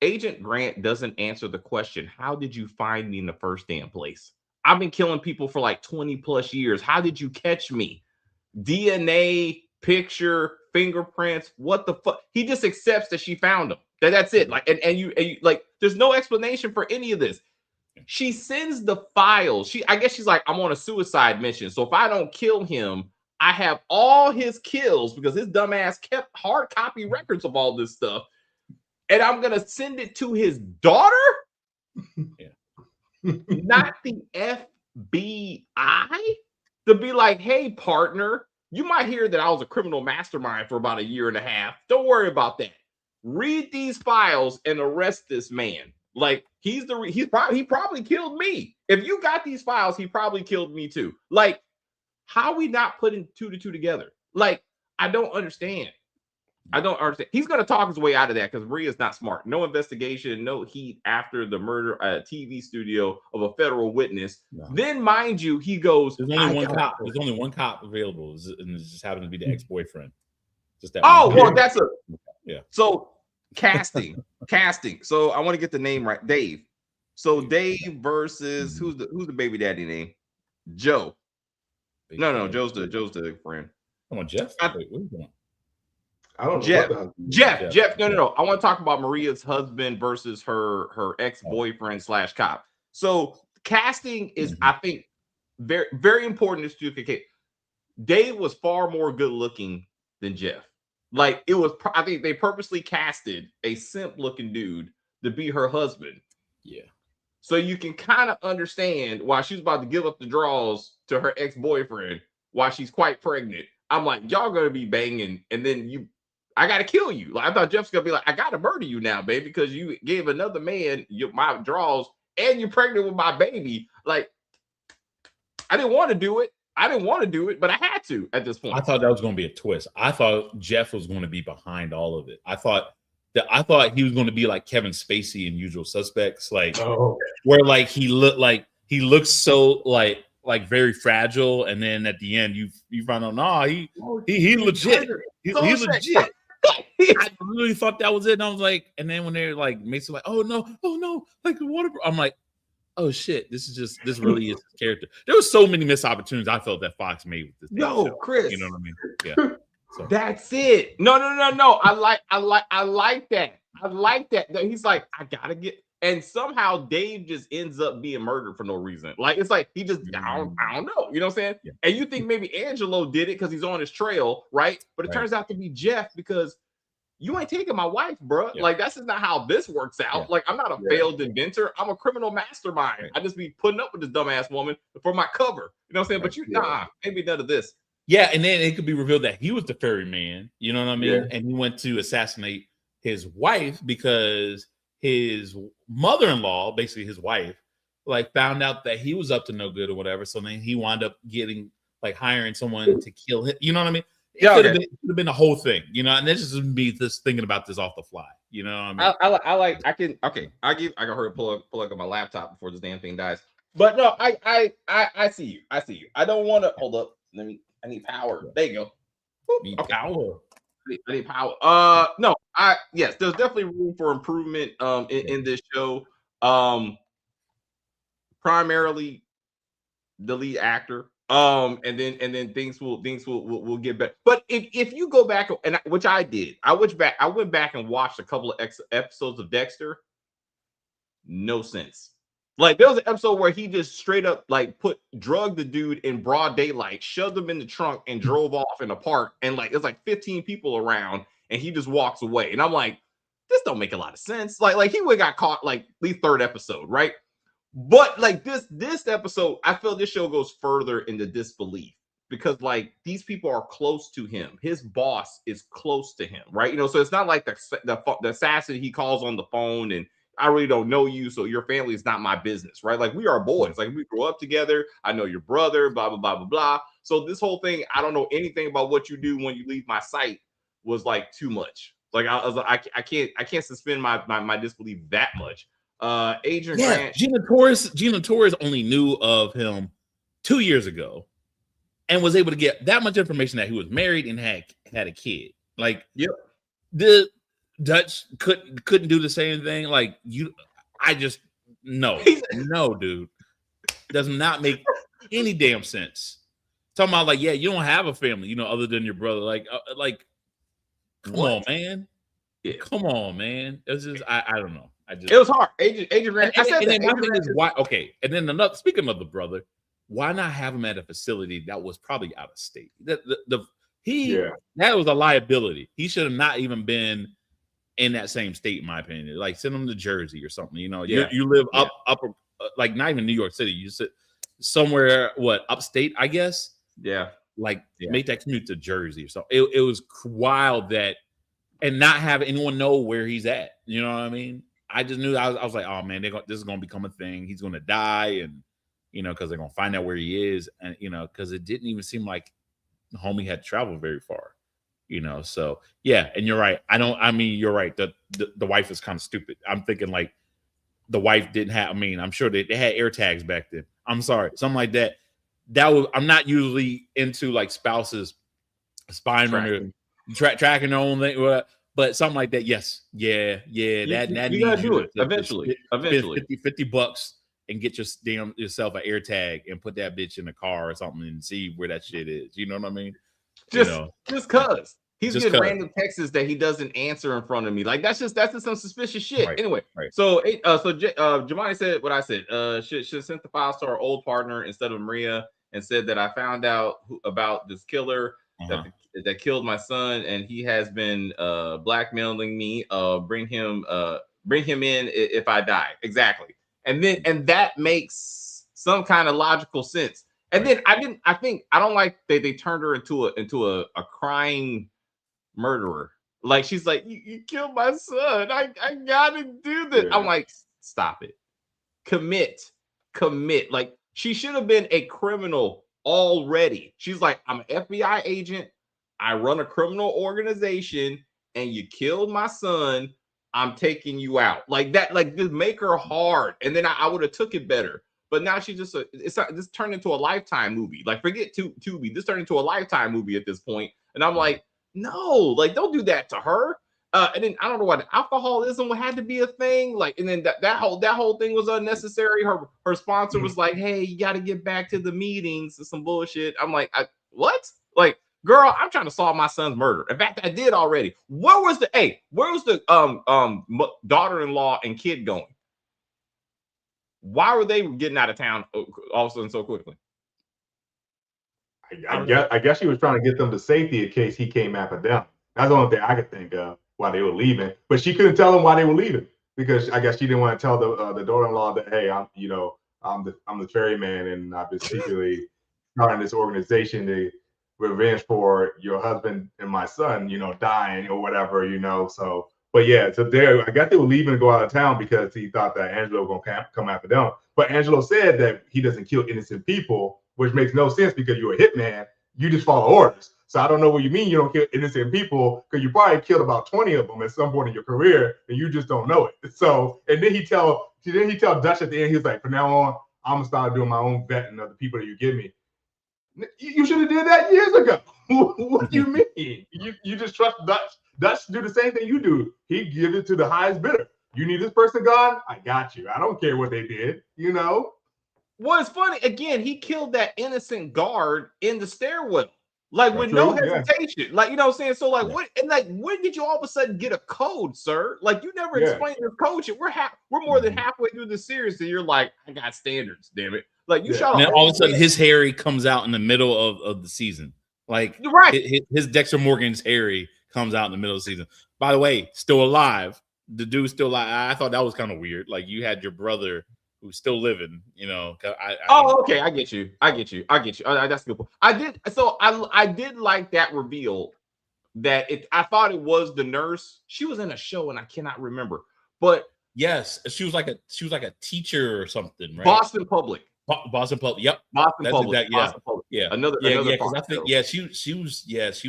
Agent Grant doesn't answer the question, how did you find me in the first damn place? I've been killing people for like 20 plus years. How did you catch me? DNA, picture, fingerprints, what the fuck? He just accepts that she found him. That's it. Like, and you like, there's no explanation for any of this. She sends the files. I guess she's like, I'm on a suicide mission. So if I don't kill him, I have all his kills because his dumbass kept hard copy records of all this stuff. And I'm going to send it to his daughter? Not the FBI? To be like, hey, partner, you might hear that I was a criminal mastermind for about a year and a half. Don't worry about that. Read these files and arrest this man. Like, he probably killed me. If you got these files, he probably killed me too. Like, how are we not putting 2 to 2 together? Like, I don't understand. He's going to talk his way out of that because Maria's not smart. No investigation, no heat after the murder at a TV studio of a federal witness. No. Then, mind you, he goes, There's only one cop available, and it just happened to be the ex-boyfriend. Just that. Well, that's yeah. So casting. So I want to get the name right. Dave. So Dave versus who's the baby daddy name? Joe. No, Joe's the friend. Come on, Jeff. Wait, what are you doing? I don't know. Jeff. No. I want to talk about Maria's husband versus her ex-boyfriend / cop. So casting is, I think, very, very important to communicate. Dave was far more good looking than Jeff. Like, it was, I think they purposely casted a simp looking dude to be her husband. Yeah. So you can kind of understand why she's about to give up the draws to her ex-boyfriend while she's quite pregnant. I'm like, y'all gonna be banging, and then I gotta kill you. Like, I thought Jeff's gonna be like, I gotta murder you now, baby, because you gave another man my draws and you're pregnant with my baby. Like, I didn't want to do it, but I had to at this point. I thought that was going to be a twist. I thought Jeff was going to be behind all of it. I thought he was going to be like Kevin Spacey in Usual Suspects, like where like he looks so like very fragile, and then at the end you find out, nah, he legit. He's legit. I really thought that was it, and I was like, and then when they're like, makes it like, oh no, like water. I'm like, oh shit, this really is his character. There was so many missed opportunities I felt that Fox made with this. No, Chris, you know what I mean? Yeah. So. That's it. No. I like that. He's like, I gotta get, and somehow Dave just ends up being murdered for no reason. Like, it's like he just I don't know. You know what I'm saying? Yeah. And you think maybe Angelo did it because he's on his trail, right? But it turns out to be Jeff because you ain't taking my wife, bro. Yeah. Like, that's just not how this works out. Yeah. Like, I'm not a failed inventor. I'm a criminal mastermind. Right. I just be putting up with this dumbass woman for my cover. You know what I'm saying? But maybe none of this. Yeah, and then it could be revealed that he was the ferryman. You know what I mean? Yeah. And he went to assassinate his wife because his mother-in-law, basically his wife, like found out that he was up to no good or whatever. So then he wound up hiring someone to kill him. You know what I mean? It could have been a whole thing, you know, and this is me just thinking about this off the fly. You know what I mean? I can hurry up, pull up my laptop before this damn thing dies. But no, I see you. I don't want to hold up. I need power. There you go. Need power. I need power. No, yes, there's definitely room for improvement in this show. Primarily the lead actor. And then things will get better. But if you go back, and which I did, I went back and watched a couple of episodes of Dexter. No sense. Like there was an episode where he just straight up like drugged the dude in broad daylight, shoved him in the trunk, and drove off in a park. And like there's like 15 people around, and he just walks away. And I'm like, this don't make a lot of sense. Like he would got caught like the third episode, right? But like this episode, I feel this show goes further into disbelief because like these people are close to him. His boss is close to him, right? You know, so it's not like the assassin he calls on the phone and I really don't know you, so your family is not my business, right? Like we are boys, like we grew up together. I know your brother, blah blah blah blah blah. So this whole thing, I don't know anything about what you do when you leave my sight, was like too much. Like I was like, I can't suspend my disbelief that much. Agent Grant, Gina Torres only knew of him 2 years ago, and was able to get that much information that he was married and had a kid. Like, yep, the Dutch couldn't do the same thing. Like no, dude, does not make any damn sense. Talking about like, yeah, you don't have a family, you know, other than your brother. Like, come on, man. Yeah. Come on, man. It's just I don't know. It was hard. Agent Grant. And then my thing is why? Okay, and then speaking of the brother, why not have him at a facility that was probably out of state? That was a liability. He should have not even been in that same state, in my opinion. Like send him to Jersey or something. You know, you live up like not even New York City. You sit somewhere upstate, I guess. Yeah, like make that commute to Jersey or something. It was wild that, and not have anyone know where he's at. You know what I mean? I just knew I was like, oh man, this is gonna become a thing. He's gonna die, and you know, because they're gonna find out where he is, and you know, because it didn't even seem like the homie had traveled very far. You know, so yeah, and you're right. You're right. The wife is kind of stupid. I'm thinking like the wife didn't have. I mean, I'm sure they had air tags back then. I'm sorry, something like that. I'm not usually into like spouses spying on their tracking their own thing, but something like that. Yes, yeah. That you gotta do it eventually. $50 and get yourself an air tag and put that bitch in the car or something and see where that shit is. You know what I mean? Just cause he's getting random texts that he doesn't answer in front of me. Like that's just some suspicious shit. Right, anyway, right. So Jamani said what I said. Should send the files to our old partner instead of Maria, and said that I found out about this killer that killed my son, and he has been blackmailing me. Bring him in if I die. Exactly. And that makes some kind of logical sense. And then I don't like that they turned her into a crying murderer. Like she's like, you killed my son. I gotta do this. Yeah. I'm like, stop it. Commit. Like she should have been a criminal already. She's like, I'm an FBI agent. I run a criminal organization, and you killed my son. I'm taking you out. Like that. Like just make her hard, and then I would have took it better. But now she's just this turned into a Lifetime movie. Like forget Tubi. This turned into a Lifetime movie at this point. And I'm like, no, like don't do that to her. And then I don't know why the alcoholism had to be a thing. Like, and then that whole thing was unnecessary. Her sponsor was like, hey, you got to get back to the meetings and some bullshit. I'm like, what? Like, girl, I'm trying to solve my son's murder. In fact, I did already. Where was the daughter-in-law and kid going? Why were they getting out of town all of a sudden so quickly? I guess she was trying to get them to safety in case he came after them. That's the only thing I could think of why they were leaving. But she couldn't tell them why they were leaving because I guess she didn't want to tell the daughter-in-law that, hey, I'm the ferryman, and I've been secretly starting this organization to revenge for your husband and my son, dying or whatever, So. But yeah, so I guess they were leaving to go out of town because he thought that Angelo was going to come after them. But Angelo said that he doesn't kill innocent people, which makes no sense because you're a hitman. You just follow orders. So I don't know what you mean you don't kill innocent people because you probably killed about 20 of them at some point in your career and you just don't know it. So, and then he tell Dutch at the end, he was like, from now on, I'm going to start doing my own vetting of the people that you give me. You should have did that years ago. What do you mean? You just trust Dutch. Dutch do the same thing you do. He give it to the highest bidder. You need this person gone? I got you. I don't care what they did. You know. Well, it's funny. Again, he killed that innocent guard in the stairwell, like with True, no yeah. hesitation. Like, you know what I'm saying? So, like, Yeah. what and like when did you all of a sudden get a code, sir? Like, you never Yeah. explained your code shit. We're more than Mhm. halfway through the series, and you're like, I got standards, damn it. Like, you Yeah. shot And a then all of a whole sudden, thing. his Harry comes out in the middle of the season. Like You're right. his Dexter Morgan's Harry comes out in the middle of the season. By the way, still alive. The dude's still alive. I thought that was kind of weird. Like you had your brother who's still living. You know. Okay, I get you. That's a good point. I did like that reveal that I thought it was the nurse. She was in a show and I cannot remember, but Yes, she was like a teacher or something, right? Boston Public. Boston Public. Yep. Boston That's Public. exactly- yeah. Boston Public. Yeah. Another Because Fox I think show. she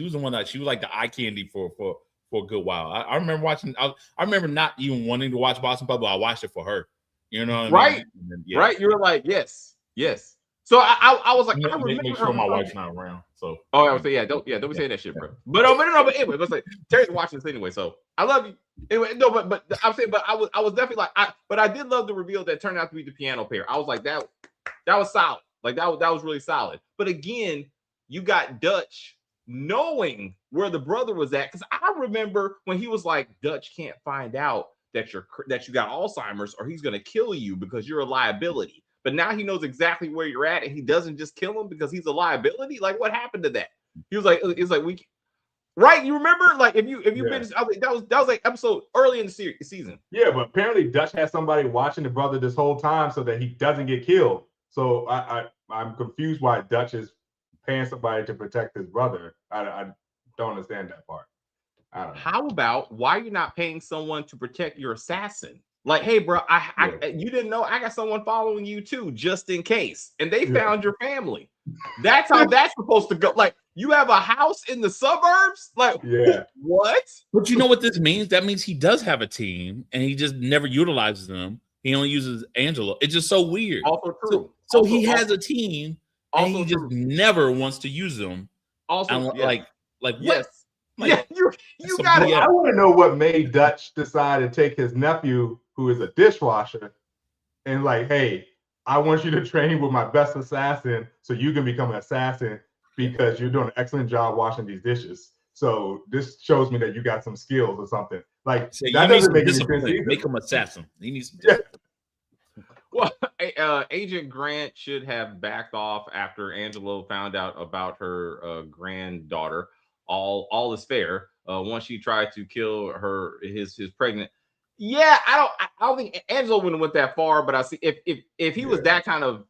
was the one that she was like the eye candy for a good while. I remember watching. I remember not even wanting to watch Boston Public. I watched it for her. You know what I mean? And then, yeah. Right. You were like, yes. So I was like, I Make remember sure her my from- wife's not around. So Oh, I would say, don't be saying that shit, bro. But anyway, let's say Terry's watching this anyway, so I love you. Anyway, no, but I'm saying, but I was definitely like, but I did love the reveal that turned out to be the piano player. I was like, that was solid. Like that was really solid. But again, you got Dutch knowing where the brother was at, because I remember when he was like, Dutch can't find out that you got Alzheimer's or he's gonna kill you because you're a liability. But now he knows exactly where you're at, and he doesn't just kill him because he's a liability. Like, what happened to that? He was like, right? You remember? Like, if you Yeah. been, that was like episode early in the season. Yeah, but apparently Dutch has somebody watching the brother this whole time so that he doesn't get killed. So I'm confused why Dutch is paying somebody to protect his brother. I don't understand that part. I don't know. How about why you're not paying someone to protect your assassin? Like, hey, bro, you didn't know I got someone following you too, just in case, and they found your family. That's how that's supposed to go. Like, you have a house in the suburbs. Like, Yeah. what? But you know what this means? That means he does have a team, and he just never utilizes them. He only uses Angela. It's just so weird. Also true. So he has a team, and Also he just true. never wants to use them. Also, And yes. like what? Yes. Like, Yeah, you some got it. BS. I want to know what made Dutch decide to take his nephew, who is a dishwasher, and like, hey, I want you to train with my best assassin so you can become an assassin because you're doing an excellent job washing these dishes. So this shows me that you got some skills or something. Like, So that you need doesn't some make any sense discipline. either. Make him assassin. He needs some Yeah. discipline. Well, Agent Grant should have backed off after Angelo found out about her granddaughter. All is fair. Once she tried to kill his pregnant. Yeah, I don't think Angelo wouldn't have went that far, but I see if he was that kind of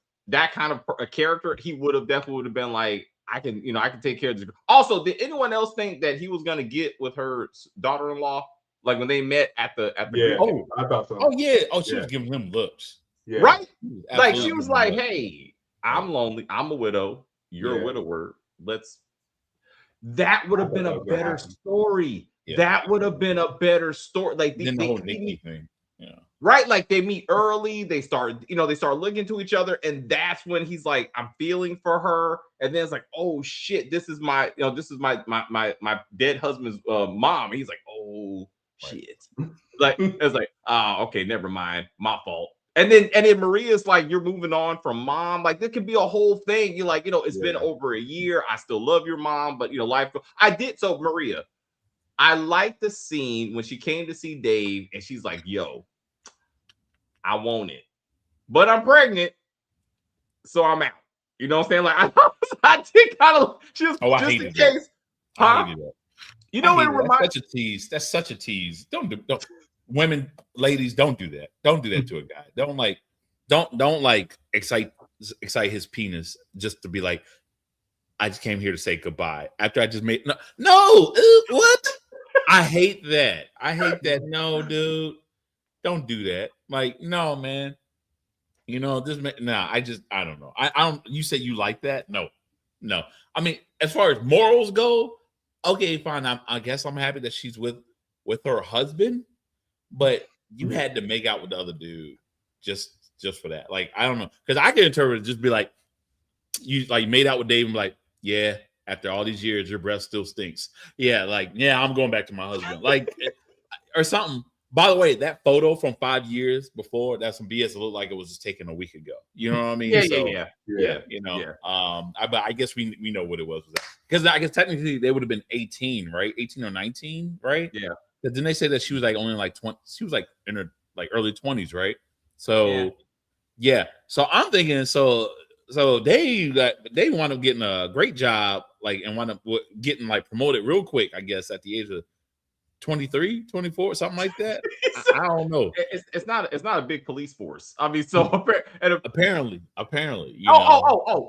a character, he definitely would have been like, I can take care of this. Also, did anyone else think that he was gonna get with her daughter-in-law? Like when they met at the Yeah, Oh. I thought so. Oh yeah. Oh, she Yeah. was giving him looks. Yeah. right? Absolutely Like she giving was him like, looks. "Hey, I'm lonely. I'm a widow. You're Yeah. a widower. That would have been a That's what better happened. story. Yeah. That would have been a better story. Like And then the whole they Nikki meet, thing. Yeah. right? Like they meet early. They start looking to each other, and that's when he's like, "I'm feeling for her." And then it's like, "Oh shit, this is my dead husband's mom." And he's like, "Oh shit." Like it's like, "Oh, okay, never mind, my fault." And then Maria's like, "You're moving on from mom." Like, there could be a whole thing. You're like, it's been Yeah. over a year. I still love your mom, but life. So Maria, I like the scene when she came to see Dave, and she's like, "Yo, I want it, but I'm pregnant, so I'm out." You know what I'm saying? Like, I did kind of just Oh, I just in hated that. case. I Huh? hated that. You know what it That's reminds? such a tease. That's such a tease. Don't women, ladies, don't do that. Don't do that to a guy. Don't excite his penis just to be like, I just came here to say goodbye after I just made what? I hate that. No, dude, don't do that. Like, no, man. I don't know. I don't. You say you like that? No. I mean, as far as morals go, okay, fine. I guess I'm happy that she's with her husband, but you had to make out with the other dude just for that. Like, I don't know, because I can interpret it just be like, you like made out with Dave and be like, yeah, after all these years, your breath still stinks. Yeah, like, yeah, I'm going back to my husband. Like, or something. By the way, that photo from 5 years before, that's some BS. It looked like it was just taken a week ago. You know what I mean? Yeah. You know, I guess we know what it was. Because I guess technically they would have been 18, right? 18 or 19, right? Yeah. But didn't they say that she was like only like 20? She was like in her like early 20s, right? So yeah. So I'm thinking, so they wound up getting a great job, like, and wound up getting like promoted real quick, I guess, at the age of 23, 24, something like that. I don't know. It's not a big police force. I mean, so apparently.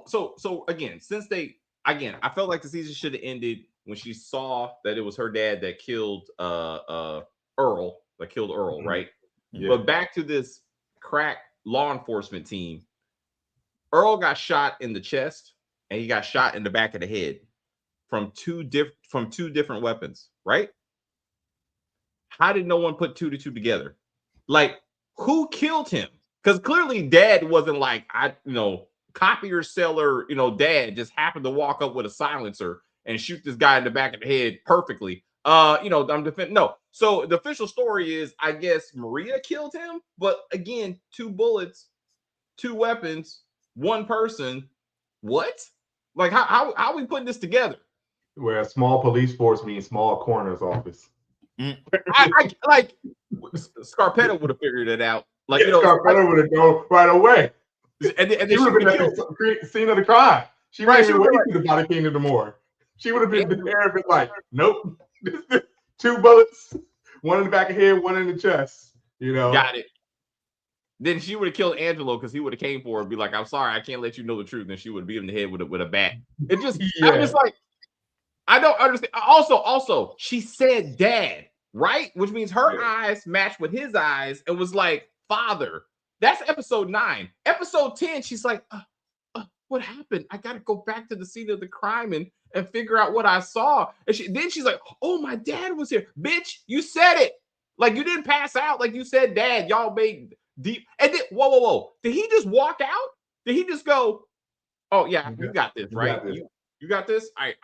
So again, I felt like the season should have ended when she saw that it was her dad that killed Earl, right? Yeah. But back to this crack law enforcement team. Earl got shot in the chest and he got shot in the back of the head from two different weapons, right? How did no one put 2 to 2 together? Like, who killed him? Because clearly dad wasn't like, copier seller, dad just happened to walk up with a silencer and shoot this guy in the back of the head perfectly. I'm defending. No. So the official story is, I guess Maria killed him. But again, 2 bullets, 2 weapons, 1 person. What? Like, how are we putting this together? Where a small police force means small coroner's office. I like Scarpetta would have figured it out. Like, Scarpetta would have gone right away. And then she would have been at the scene of the crime. She would have been waiting for the body came into more. She would have been there and been like, nope. 2 bullets, 1 in the back of the head, 1 in the chest. Got it. Then she would have killed Angelo because he would have came for her and be like, I'm sorry, I can't let you know the truth. And she would have beat him in the head with a bat. It just, I'm just like, I don't understand. Also, she said dad, right? Which means her eyes matched with his eyes and was like, father. That's episode 9. Episode 10, she's like, what happened? I got to go back to the scene of the crime and figure out what I saw. And then she's like, oh, my dad was here. Bitch, you said it. Like, you didn't pass out. Like, you said dad. Y'all made deep. And then, whoa. Did he just walk out? Did he just go, oh, yeah, you got this, right? You got this? All right,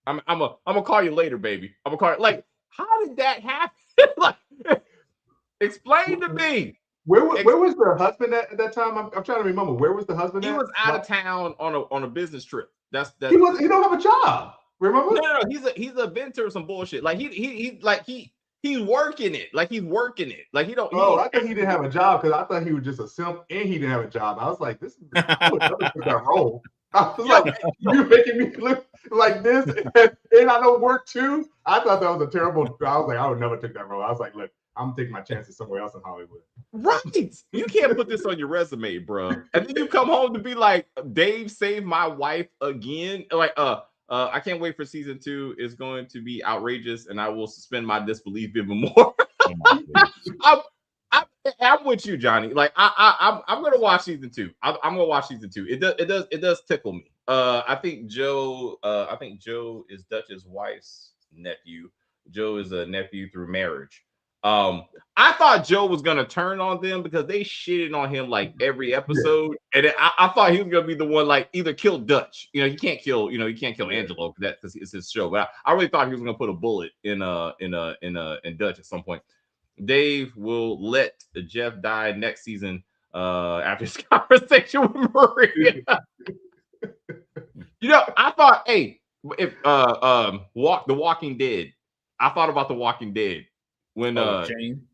I'm gonna call you later, baby. I'm gonna call you. Like, how did that happen? Like, explain to me. Where was the husband at that time? I'm trying to remember. Where was the husband? He was out of town on a business trip. He don't have a job. Remember? No. He's a inventor of some bullshit. Like he's working it. Like he's working it. Like he don't. I think he didn't have a job because I thought he was just a simp and he didn't have a job. I was like, this is that role. I was like, you making me look like this, and I don't work too. I thought that was a terrible. I was like, I would never take that role. I was like, look, I'm taking my chances somewhere else in Hollywood. Right? You can't put this on your resume, bro. And then you come home to be like, Dave saved my wife again. Like, I can't wait for season 2. It's going to be outrageous, and I will suspend my disbelief even more. I'm with you, Johnny. Like, I'm gonna watch season 2. I'm gonna watch season 2. It does tickle me. I think Joe is Dutch's wife's nephew. Joe is a nephew through marriage. I thought Joe was gonna turn on them because they shitted on him like every episode, and I thought he was gonna be the one like either kill Dutch. He can't kill Angelo because it's his show. But I really thought he was gonna put a bullet in Dutch at some point. Dave will let Jeff die next season after his conversation with Maria. I thought, if The Walking Dead. I thought about The Walking Dead when Jane.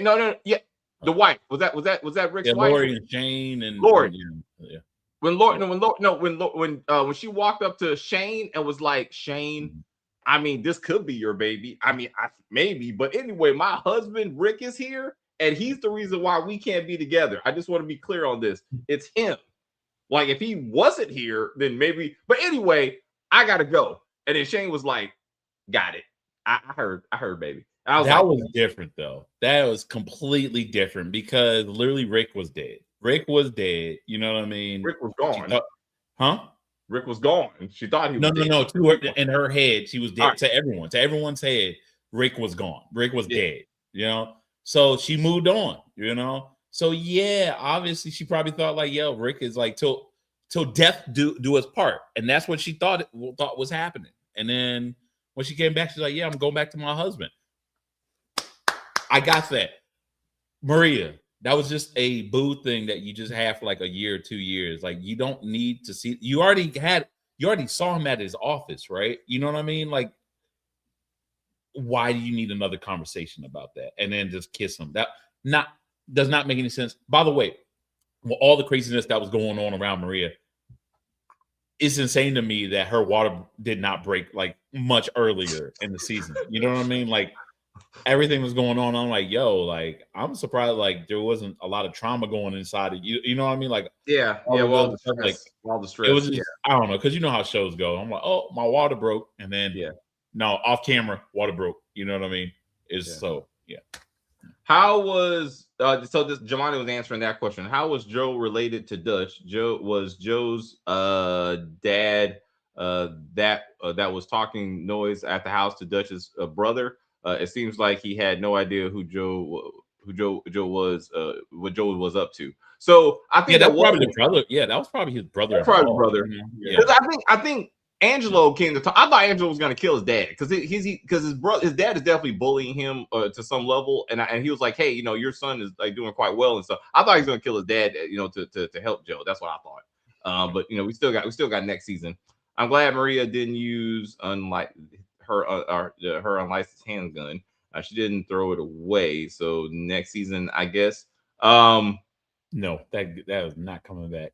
No, yeah, the wife was that Rick's wife? Lori and Jane and Lori. Yeah. When she walked up to Shane and was like, Shane, I mean, this could be your baby. I mean, maybe, but anyway, my husband Rick is here, and he's the reason why we can't be together. I just want to be clear on this. It's him. Like, if he wasn't here, then maybe. But anyway, I gotta go. And then Shane was like, "Got it. I heard, baby." And I was that was different though. That was completely different because literally Rick was dead. You know what I mean? Rick was gone. Huh? Rick was gone. She thought he was dead. No. To her, in her head, she was dead. Right. To everyone's head, Rick was gone. Rick was dead. So she moved on. So yeah, obviously she probably thought like, yo, Rick is like till till death do us part. And that's what she thought was happening. And then when she came back, she's like, yeah, I'm going back to my husband. I got that. Maria, that was just a boo thing that you just had for like a year or 2 years. Like, you don't need to see. You already saw him at his office, right? You know what I mean? Like, why do you need another conversation about that? And then just kiss him. That does not make any sense. By the way, all the craziness that was going on around Maria, it's insane to me that her water did not break like much earlier in the season. You know what I mean? Like, everything was going on. I'm like, yo, like, I'm surprised like there wasn't a lot of trauma going inside of you. You know what I mean? Like, all the stress. It was just, I don't know, because you know how shows go. I'm like, oh, my water broke, and then no, off camera, water broke. You know what I mean? How was Jamani was answering that question. How was Joe related to Dutch? Joe's dad that was talking noise at the house to Dutch's brother. It seems like he had no idea who Joe was, what Joe was up to. So I think that was probably the brother. Yeah, that was probably his brother. Probably brother. Because I think Angelo came to talk. I thought Angelo was going to kill his dad because his dad is definitely bullying him to some level, and he was like, hey, you know, your son is like doing quite well and stuff. I thought he was going to kill his dad, you know, to help Joe. That's what I thought. But you know, we still got next season. I'm glad Maria didn't use her unlicensed handgun. She didn't throw it away. So next season, I guess. No, that is not coming back.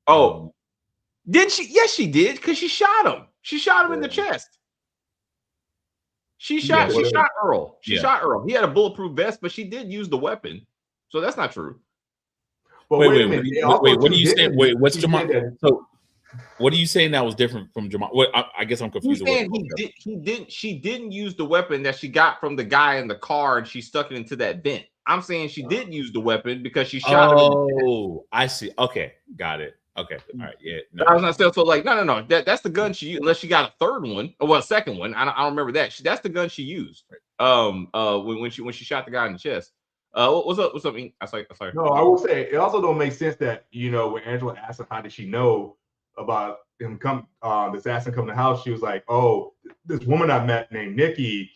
Oh, did she? Yes, she did, because she shot him. She shot him in the chest. She shot Earl. She shot Earl. He had a bulletproof vest, but she did use the weapon. So that's not true. But wait, what are you saying? Wait, what's Jamal? So what are you saying that was different from Jamal? What, I guess I'm confused. He's saying she didn't use the weapon that she got from the guy in the car, and she stuck it into that vent. I'm saying she did use the weapon because she shot him. Oh, I see. Okay, got it. Okay, all right, yeah. No. I was not still so like no. That's the gun she used, unless she got a third one or a second one. I don't remember that. That's the gun she used. When she shot the guy in the chest. What's up? Sorry. No, I will say it also don't make sense that, you know, when Angela asked her how did she know about him the assassin come to the house, she was like, oh, this woman I met named Nikki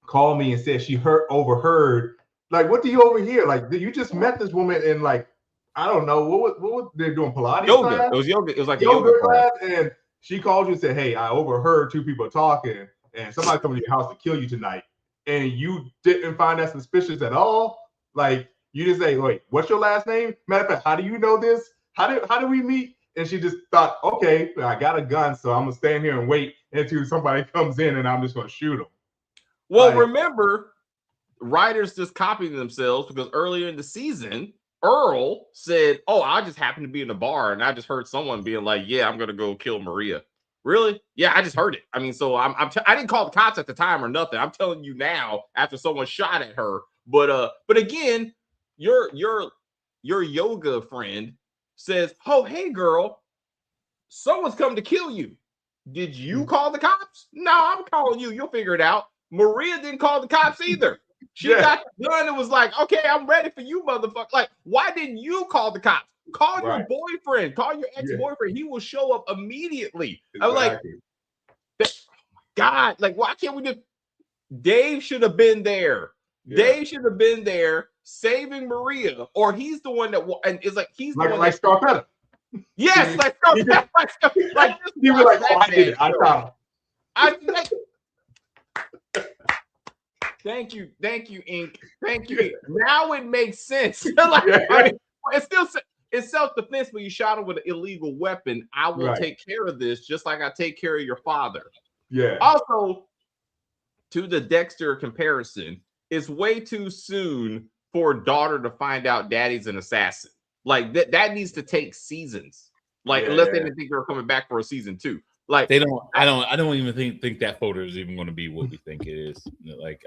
called me and said she overheard. Like, what do you overhear? Like, you just met this woman in, like, I don't know, what they doing, Pilates yoga class? It was yoga. It was like a yoga class. And she called you and said, hey, I overheard two people talking and somebody coming to your house to kill you tonight. And you didn't find that suspicious at all. Like, you just say, wait, what's your last name? Matter of fact, how do you know this? How do we meet? And she just thought, okay, I got a gun, so I'm gonna stand here and wait until somebody comes in and I'm just gonna shoot them. Well, remember, writers just copied themselves because earlier in the season, Earl said, oh, I just happened to be in the bar and I just heard someone being like, yeah, I'm gonna go kill Maria. Really? Yeah, I just heard it. I mean, so I didn't call the cops at the time or nothing. I'm telling you now after someone shot at her. But again, your yoga friend says, oh, hey girl, someone's come to kill you. Did you call the cops? No, I'm calling you. You'll figure it out. Maria didn't call the cops either. She got the gun and was like, okay, I'm ready for you, motherfucker. Like, why didn't you call the cops? Call your boyfriend. Call your ex-boyfriend. He will show up immediately. Exactly. I'm like, oh my God, like, why can't we just? Dave should have been there. Yeah. Dave should have been there saving Maria, or he's the one that and is like he's like, the one like Scarpetta. Yes, like Scarpetta. Like he was like, oh, I did it. I shot him. Thank you, Ink. Thank you, Ink. Now it makes sense. Like, I mean, it's self-defense, but you shot him with an illegal weapon. I will take care of this, just like I take care of your father. Yeah. Also, to the Dexter comparison, it's way too soon for a daughter to find out daddy's an assassin. Like that needs to take seasons. Like unless they didn't think they were coming back for a season 2. Like they don't. I don't even think that photo is even going to be what we think it is. Like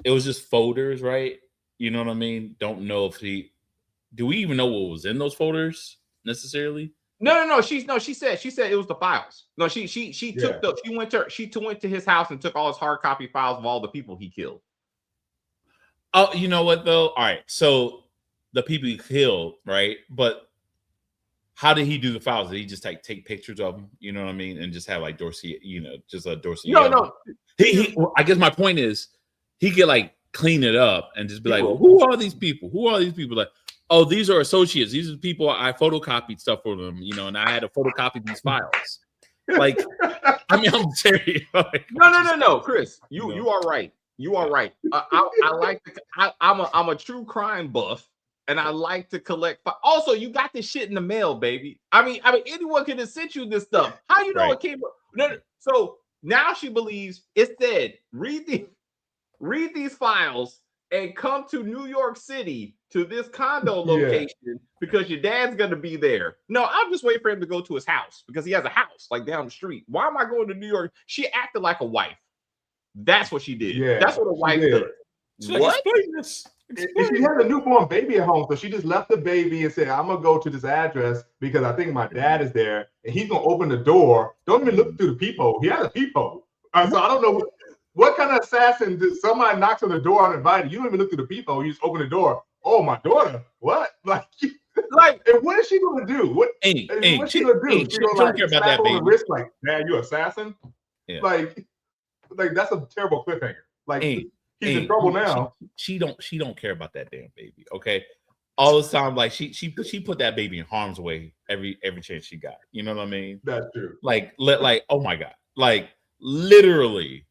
it was just folders, right? You know what I mean? Don't know if do we even know what was in those folders necessarily? No. She said it was the files. No, she went to his house and took all his hard copy files of all the people he killed. Oh, you know what though? All right, so the people he killed, right? But how did he do the files? Did he just take pictures of them? You know what I mean? And just have like Dorsey, just a Dorsey. No. I guess my point is he could like clean it up and just be like, who are these people? Who are these people? Like, oh, these are associates. These are the people I photocopied stuff for them, and I had to photocopy these files. Like, I mean, I'm serious. Like, No, Chris, you are right. You are right. I'm a true crime buff, and I like to collect. Also, you got this shit in the mail, baby. I mean, anyone could have sent you this stuff. How you know it came? No, so now she believes it said, read these files and come to New York City to this condo location because your dad's gonna be there. No, I'm just waiting for him to go to his house because he has a house like down the street. Why am I going to New York? She acted like a wife. That's what she did. Yeah, that's what a wife does. what? Explain this. She had a newborn baby at home, so she just left the baby and said, "I'm gonna go to this address because I think my dad is there, and he's gonna open the door. Don't even look through the peephole. He has a peephole, so I don't know what kind of assassin did somebody knocks on the door uninvited. You don't even look through the peephole. You just open the door. Oh, my daughter. What? Like, and what is she gonna do? What's she gonna do? She gonna care about that baby. Wrist, like, Dad, you assassin? Yeah. Like that's a terrible cliffhanger. Like, he's in trouble now. She don't care about that damn baby. Okay, all the time, like she put that baby in harm's way every chance she got. You know what I mean? That's true. Like oh my god, like literally,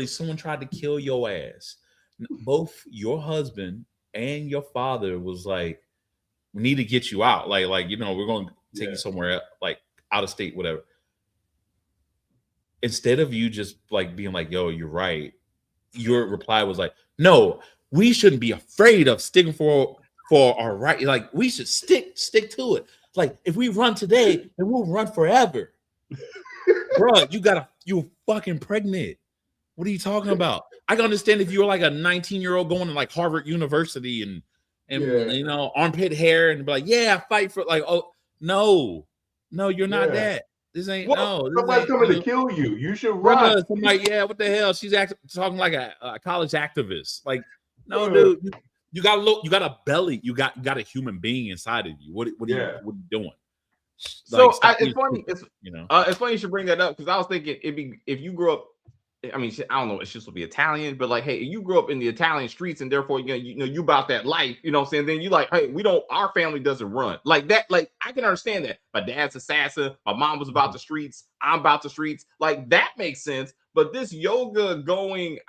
someone tried to kill your ass. Both your husband and your father was like, we need to get you out. Like we're going to take you somewhere like out of state, whatever. Instead of you just like being like, yo, you're right. Your reply was like, no, we shouldn't be afraid of sticking for our right. Like we should stick to it. Like if we run today, then we'll run forever. Bro, you're fucking pregnant. What are you talking about? I can understand if you were like a 19-year-old going to like Harvard University and armpit hair and be like, yeah, fight for like, oh no, you're not that. This ain't somebody's coming to kill you. You should run. Somebody, what the hell? She's talking like a college activist. Like, no, dude, you got a belly. You got a human being inside of you. What are you doing? So it's funny. It's funny you should bring that up because I was thinking if you grew up. I mean, I don't know. It's just will be Italian, but like, hey, you grew up in the Italian streets, and therefore, you about that life. You know what I'm saying? Then you like, hey, our family doesn't run like that. Like, I can understand that. My dad's assassin. My mom was about the streets. I'm about the streets. Like that makes sense. But this yoga going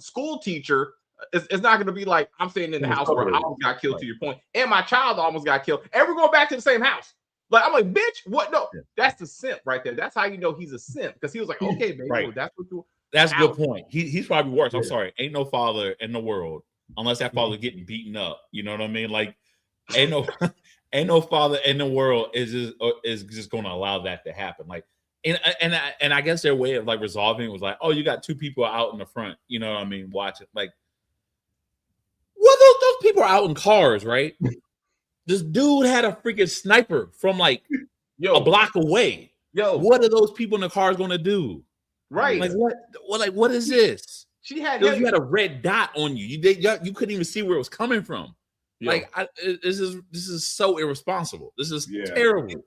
school teacher is not going to be like I'm staying in the house where I almost got killed. To your point, and my child almost got killed, and we're going back to the same house. Like I'm like, bitch, what? No, that's the simp right there. That's how you know he's a simp because he was like, okay, baby, well, that's what you. That's a good point. He's probably worse. I'm sorry. Ain't no father in the world unless that father getting beaten up. You know what I mean? Like, ain't no father in the world is just going to allow that to happen. Like, and I guess their way of like resolving it was like, oh, you got two people out in the front. You know what I mean? Watching. Like, well, those people are out in cars, right? This dude had a freaking sniper from like a block away. What are those people in the cars going to do? Right. Like what? Like what is this? You had a red dot on you. You couldn't even see where it was coming from. Like this is so irresponsible. This is terrible.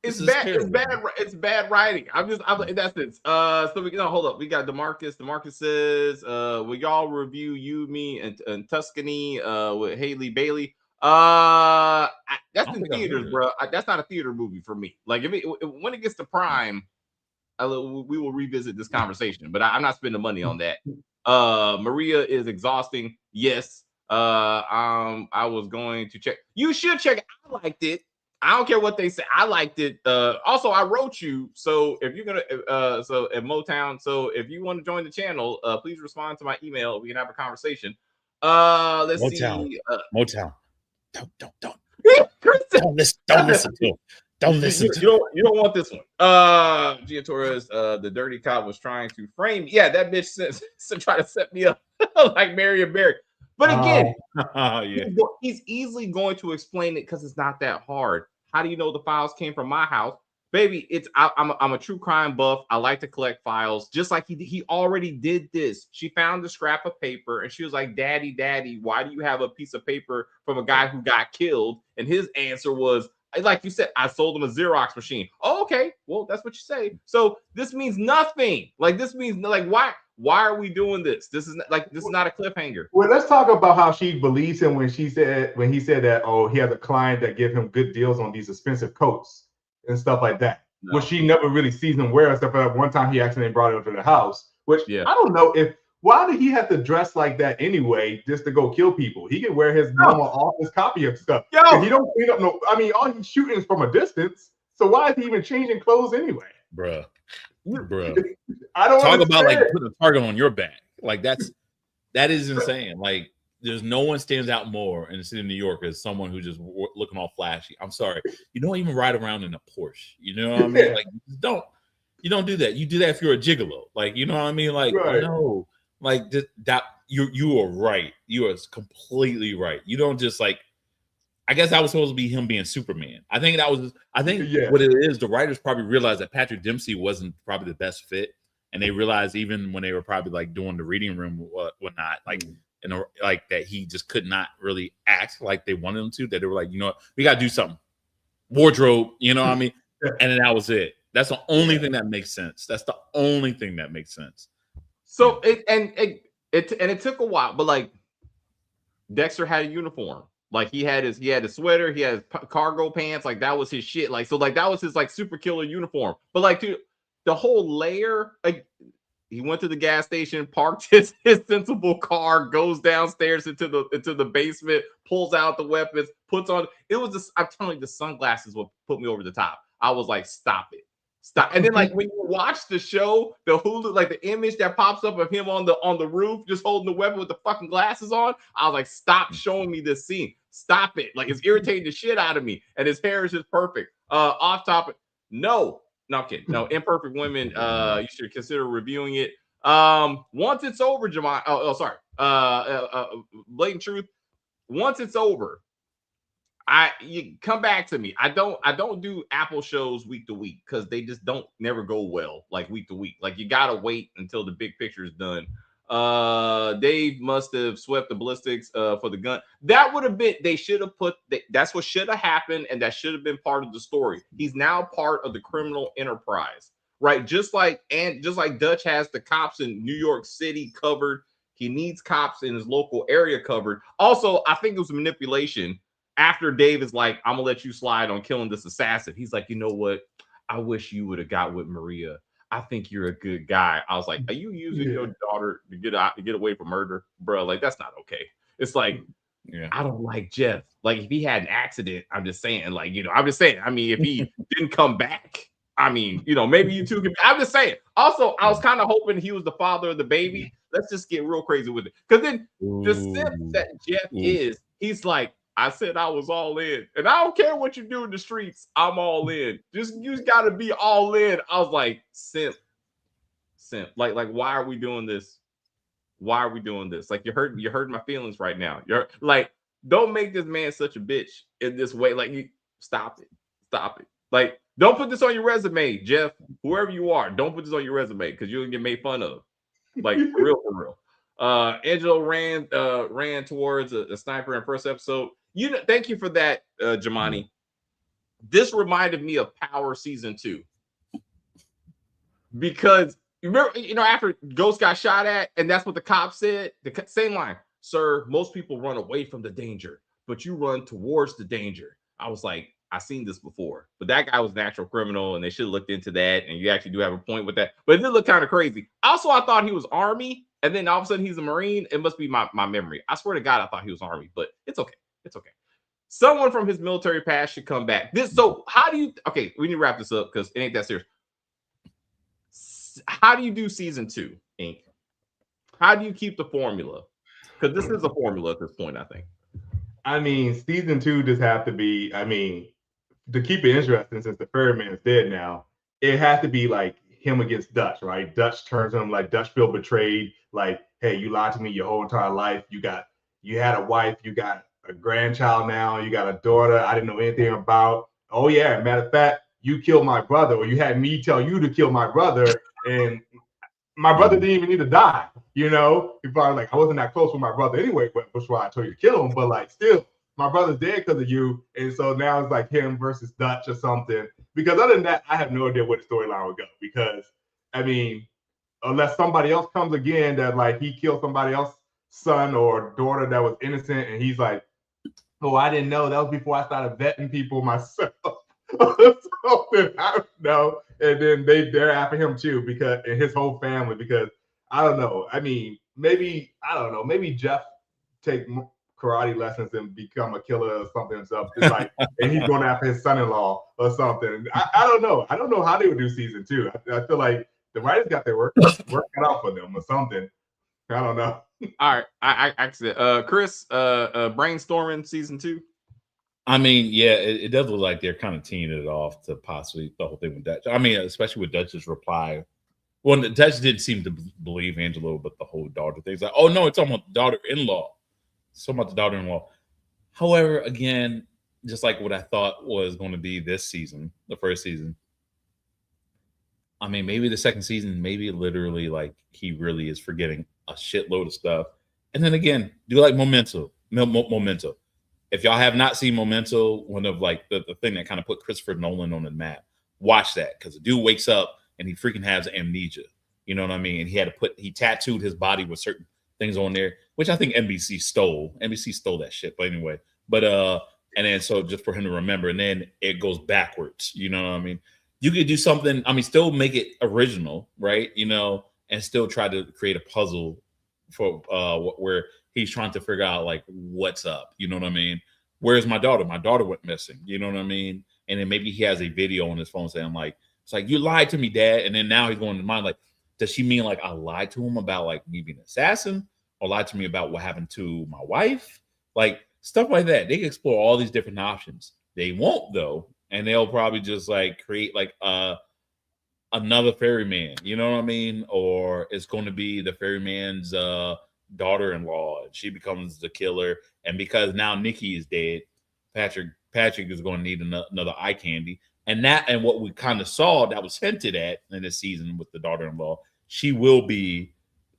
It's bad. It's bad writing. I'm in that sense. So hold up. We got DeMarcus. DeMarcus says, will y'all review You, Me, and Tuscany with Haley Bailey? That's in theaters, bro. That's not a theater movie for me. Like when it gets to Prime. We will revisit this conversation, but I'm not spending money on that. Maria is exhausting. Yes. I was going to check. You should check it. I liked it. I don't care what they say. I liked it. Also, I wrote you. So if you're gonna so at Motown. So if you want to join the channel, please respond to my email. We can have a conversation. Let's see. Motown. Don't. Don't listen to him. Don't listen. You don't want this one. Gia Torres, the dirty cop was trying to frame. Yeah, that bitch try to set me up like Marion Barry. But again, he's easily going to explain it because it's not that hard. How do you know the files came from my house? baby, I'm a true crime buff. I like to collect files, just like he already did this. She found a scrap of paper and she was like, Daddy, why do you have a piece of paper from a guy who got killed? And his answer was, like you said, I sold him a Xerox machine. Oh, okay, well, that's what you say. So this means nothing. Like, this means like, why are we doing this? This is not a cliffhanger. Well, let's talk about how she believes him when he said that, oh, he has a client that give him good deals on these expensive coats and stuff like that. No. Well, she never really sees him wear stuff. But one time he accidentally brought it up to the house, which Yeah. I don't know why did he have to dress like that anyway just to go kill people? He can wear his normal office copy of stuff. Yo, he don't clean up all he's shooting is from a distance. So why is he even changing clothes anyway? Bruh. I don't talk understand. about like putting a target on your back. Like that is insane. Like there's no one stands out more in the city of New York as someone who just looking all flashy. I'm sorry, you don't even ride around in a Porsche. You know what I mean? Like you don't do that. You do that if you're a gigolo. Like you know what I mean? Like no, like that. You are right. You are completely right. You don't just like. I guess that was supposed to be him being Superman. I think what it is, the writers probably realized that Patrick Dempsey wasn't probably the best fit. And they realized even when they were probably like doing the reading room or whatnot, like, like that he just could not really act like they wanted him to, that they were like, you know what, we got to do something. Wardrobe, you know what I mean? And then that was it. That's the only thing that makes sense. That's the only thing that makes sense. So it took a while, but like Dexter had a uniform. Like he had his sweater, he had cargo pants, like that was his shit. Like so, like that was his like super killer uniform. But like the whole layer, like he went to the gas station, parked his sensible car, goes downstairs into the basement, pulls out the weapons, puts on. It was just, I'm telling you, the sunglasses would put me over the top. I was like, stop it. Stop. And then like when you watch the show, the Hulu, like the image that pops up of him on the roof, just holding the weapon with the fucking glasses on, I was like, stop showing me this scene. Stop it. Like it's irritating the shit out of me. And his hair is just perfect. Off topic. No, I'm kidding. No, Imperfect Women. You should consider reviewing it. Once it's over, Jamal. Sorry. Blatant Truth. Once it's over, you come back to me. I don't do Apple shows week to week because they just don't never go well like week to week. Like you gotta wait until the big picture is done. Dave must have swept the ballistics for the gun. That would have been, they should have that's what should have happened, and that should have been part of the story. He's now part of the criminal enterprise, right? Just like Dutch has the cops in New York City covered, he needs cops in his local area covered. Also, I think it was manipulation. After Dave is like, I'm gonna let you slide on killing this assassin, he's like, you know what? I wish you would have got with Maria. I think you're a good guy. I was like, are you using your daughter to get away from murder, bro? Like that's not okay. It's like, I don't like Jeff. Like if he had an accident, I'm just saying. Like I'm just saying. I mean, if he didn't come back, I mean, maybe you two can. I'm just saying. Also, I was kind of hoping he was the father of the baby. Let's just get real crazy with it, because then the simp that Jeff is, he's like, I said I was all in, and I don't care what you do in the streets. I'm all in. You got to be all in. I was like, simp. Like, why are we doing this? Why are we doing this? Like, you're hurting my feelings right now. You're like, don't make this man such a bitch in this way. Like, stop it. Like, don't put this on your resume, Jeff. Whoever you are, don't put this on your resume because you'll get made fun of. Like, for real. Angelo ran towards a sniper in first episode. Thank you for that, Jamani. This reminded me of Power Season 2. Because remember, after Ghost got shot at, and that's what the cop said, the same line, sir, most people run away from the danger, but you run towards the danger. I was like, I've seen this before, but that guy was an actual criminal, and they should have looked into that, and you actually do have a point with that, but it did look kind of crazy. Also, I thought he was Army, and then all of a sudden he's a Marine. It must be my memory. I swear to God, I thought he was Army, but it's okay. Someone from his military past should come back. So how do you, okay, we need to wrap this up because it ain't that serious. How do you do season 2, Inc? How do you keep the formula? Because this is a formula at this point, I think. I mean, season 2 just have to be, to keep it interesting, since the Ferryman is dead now, it has to be like him against Dutch, right? Dutch turns on him, like Dutch feel betrayed, like, hey, you lied to me your whole entire life. You had a wife, you got a grandchild now, you got a daughter I didn't know anything about. Oh yeah, matter of fact, you killed my brother, or you had me tell you to kill my brother, and my brother didn't even need to die. You know, he probably like, I wasn't that close with my brother anyway, but that's why I told you to kill him. But like, still, my brother's dead because of you, and so now it's like him versus Dutch or something. Because other than that, I have no idea where the storyline would go. Because I mean, unless somebody else comes again that like he killed somebody else's son or daughter that was innocent, and he's like, oh, I didn't know. That was before I started vetting people myself. Something, I don't know. And then they're after him too, because and his whole family, because I don't know. I mean, maybe I don't know. Maybe Jeff take karate lessons and become a killer or something himself. It's like, and he's going after his son-in-law or something. I don't know. I don't know how they would do season 2. I feel like the writers got their work cut out for them or something. I don't know. All right, I actually, Chris, brainstorming season 2. I mean, yeah, it does look like they're kind of teeing it off to possibly the whole thing with Dutch. I mean, especially with Dutch's reply. Well, Dutch didn't seem to believe Angelo, but the whole daughter thing. It's like, oh no, it's talking about the daughter-in-law. It's talking about the daughter-in-law. However, again, just like what I thought was going to be this season, the first season. I mean, maybe the second season, maybe literally like he really is forgetting a shitload of stuff. And then again, do like Memento. Memento. If y'all have not seen Memento, one of like the thing that kind of put Christopher Nolan on the map, watch that, because the dude wakes up and he freaking has amnesia. You know what I mean? And he tattooed his body with certain things on there, which I think NBC stole. NBC stole that shit. But anyway, and then so just for him to remember, and then it goes backwards. You know what I mean? You could do something, I mean, still make it original, right? You know, and still try to create a puzzle for where he's trying to figure out like what's up. You know what I mean? Where's my daughter? My daughter went missing. You know what I mean? And then maybe he has a video on his phone saying like, it's like, you lied to me, Dad. And then now he's going to mind like, does she mean like I lied to him about like me being an assassin, or lied to me about what happened to my wife? Like stuff like that. They can explore all these different options. They won't though. And they'll probably just like create like another ferryman, you know what I mean? Or it's going to be the ferryman's daughter-in-law, and she becomes the killer. And because now Nikki is dead, Patrick is going to need another eye candy. And what we kind of saw that was hinted at in this season with the daughter-in-law, she will be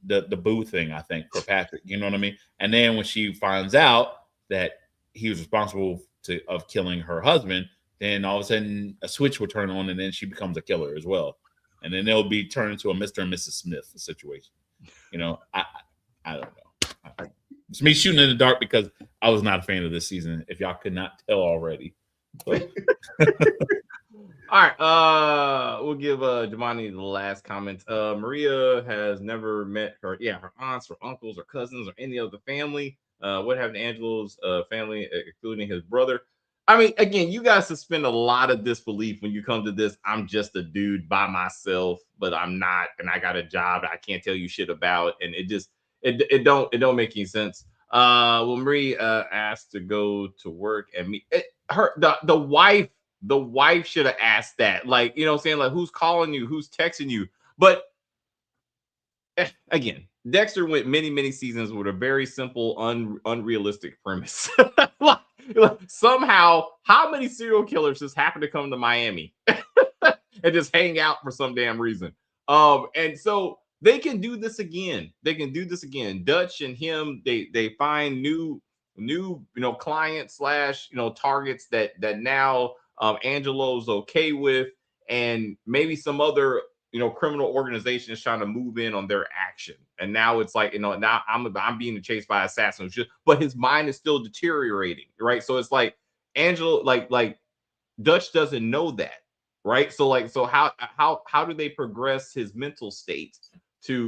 the boo thing, I think, for Patrick. You know what I mean? And then when she finds out that he was responsible of killing her husband, then all of a sudden a switch will turn on, and then she becomes a killer as well. And then they'll be turned into a Mr. and Mrs. Smith situation. You know, I don't know. It's me shooting in the dark because I was not a fan of this season, if y'all could not tell already. But all right, we'll give Jemani the last comment. Maria has never met her aunts or uncles or cousins or any of the family. What happened to Angelo's family, including his brother? I mean, again, you guys suspend a lot of disbelief when you come to this. I'm just a dude by myself, but I'm not, and I got a job I can't tell you shit about, and it don't make any sense. Well, Marie asked to go to work and meet the wife should have asked that, like, you know what I'm saying, like, who's calling you, who's texting you. But again, Dexter went many seasons with a very simple, unrealistic premise. like, somehow, how many serial killers just happen to come to Miami and just hang out for some damn reason? And so they can do this again. Dutch and him, they find new clients / targets that now Angelo's okay with, and maybe some other criminal organization is trying to move in on their action. And now it's like, now I'm being chased by assassins, but his mind is still deteriorating, right? So it's like Angelo, like Dutch doesn't know that, right? So how do they progress his mental state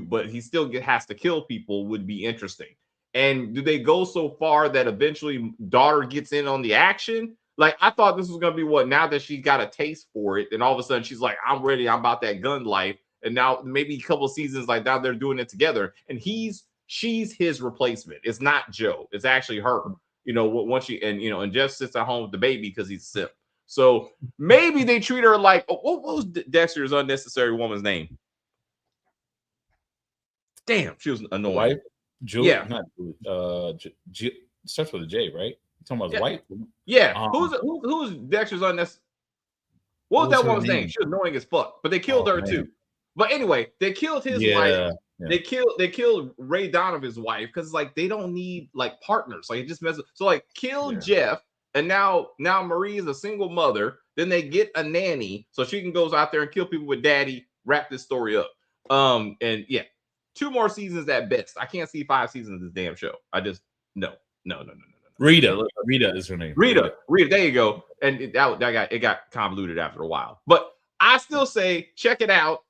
but he still has to kill people would be interesting. And do they go so far that eventually daughter gets in on the action? Like, I thought this was going to be what, now that she got a taste for it, and all of a sudden she's like, I'm ready, I'm about that gun life. And now maybe a couple of seasons, like, now they're doing it together, and she's his replacement. It's not Joe, it's actually her. Once and Jeff sits at home with the baby because he's a simp. So maybe they treat her like, what was Dexter's unnecessary woman's name? Damn, she was annoying. Wife? Julie? Yeah. Not Julie. Starts with a J, right? You're talking about his wife? Yeah. Who's Dexter's unnecessary? What was that her woman's name? name? She was annoying as fuck, but they killed her man. too. But anyway, they killed his wife. They killed Ray Donovan's wife because like they don't need like partners. Like it just messes. So like kill Jeff, and now Marie is a single mother. Then they get a nanny so she can goes out there and kill people with daddy. Wrap this story up. And yeah, 2 more seasons at best. I can't see 5 seasons of this damn show. I just no. Rita is her name. Rita. There you go. And it got convoluted after a while. But I still say check it out.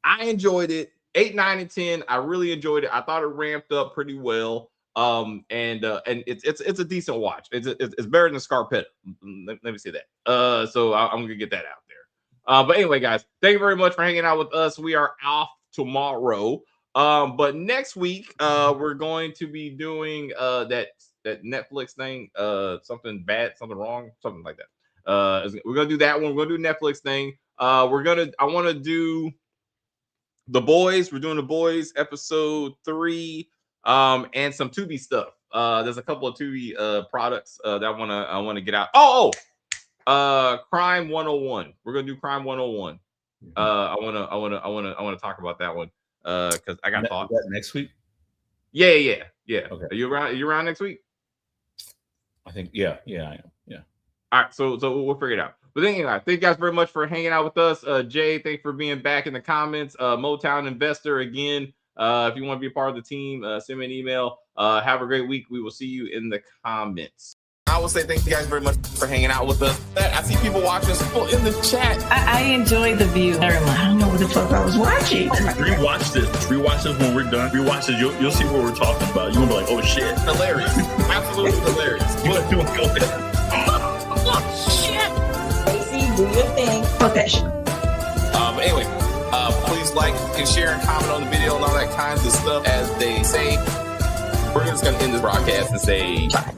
I enjoyed it. 8, 9, and 10. I really enjoyed it. I thought it ramped up pretty well. And it's a decent watch. It's better than Scarpetta. Let me say that. So I'm gonna get that out there. But anyway, guys, thank you very much for hanging out with us. We are off tomorrow. But next week, we're going to be doing that Netflix thing, something bad, something wrong, something like that. We're gonna do that one. We're gonna do Netflix thing. I want to do The Boys. We're doing The Boys episode 3, and some Tubi stuff. There's a couple of Tubi products that I wanna get out. Crime 101. We're gonna do Crime 101. I wanna talk about that one because I got thoughts. Next week. Yeah. Okay. Are you around next week? I think I am. Yeah. All right, so we'll figure it out. But anyway, thank you guys very much for hanging out with us. Jay, thanks for being back in the comments. Motown Investor again. If you want to be a part of the team, send me an email. Have a great week. We will see you in the comments. I will say thank you guys very much for hanging out with us. I see people watching, people in the chat. I enjoy The View very much. I don't know what the fuck I was watching. Rewatch this when we're done. Rewatch this. You'll see what we're talking about. You're gonna be like, oh shit. Hilarious. Absolutely hilarious. But go ahead. Stacey, do your thing. Fuck that shit. But anyway, please like and share and comment on the video and all that kinds of stuff. As they say, we're just gonna end this broadcast and say bye.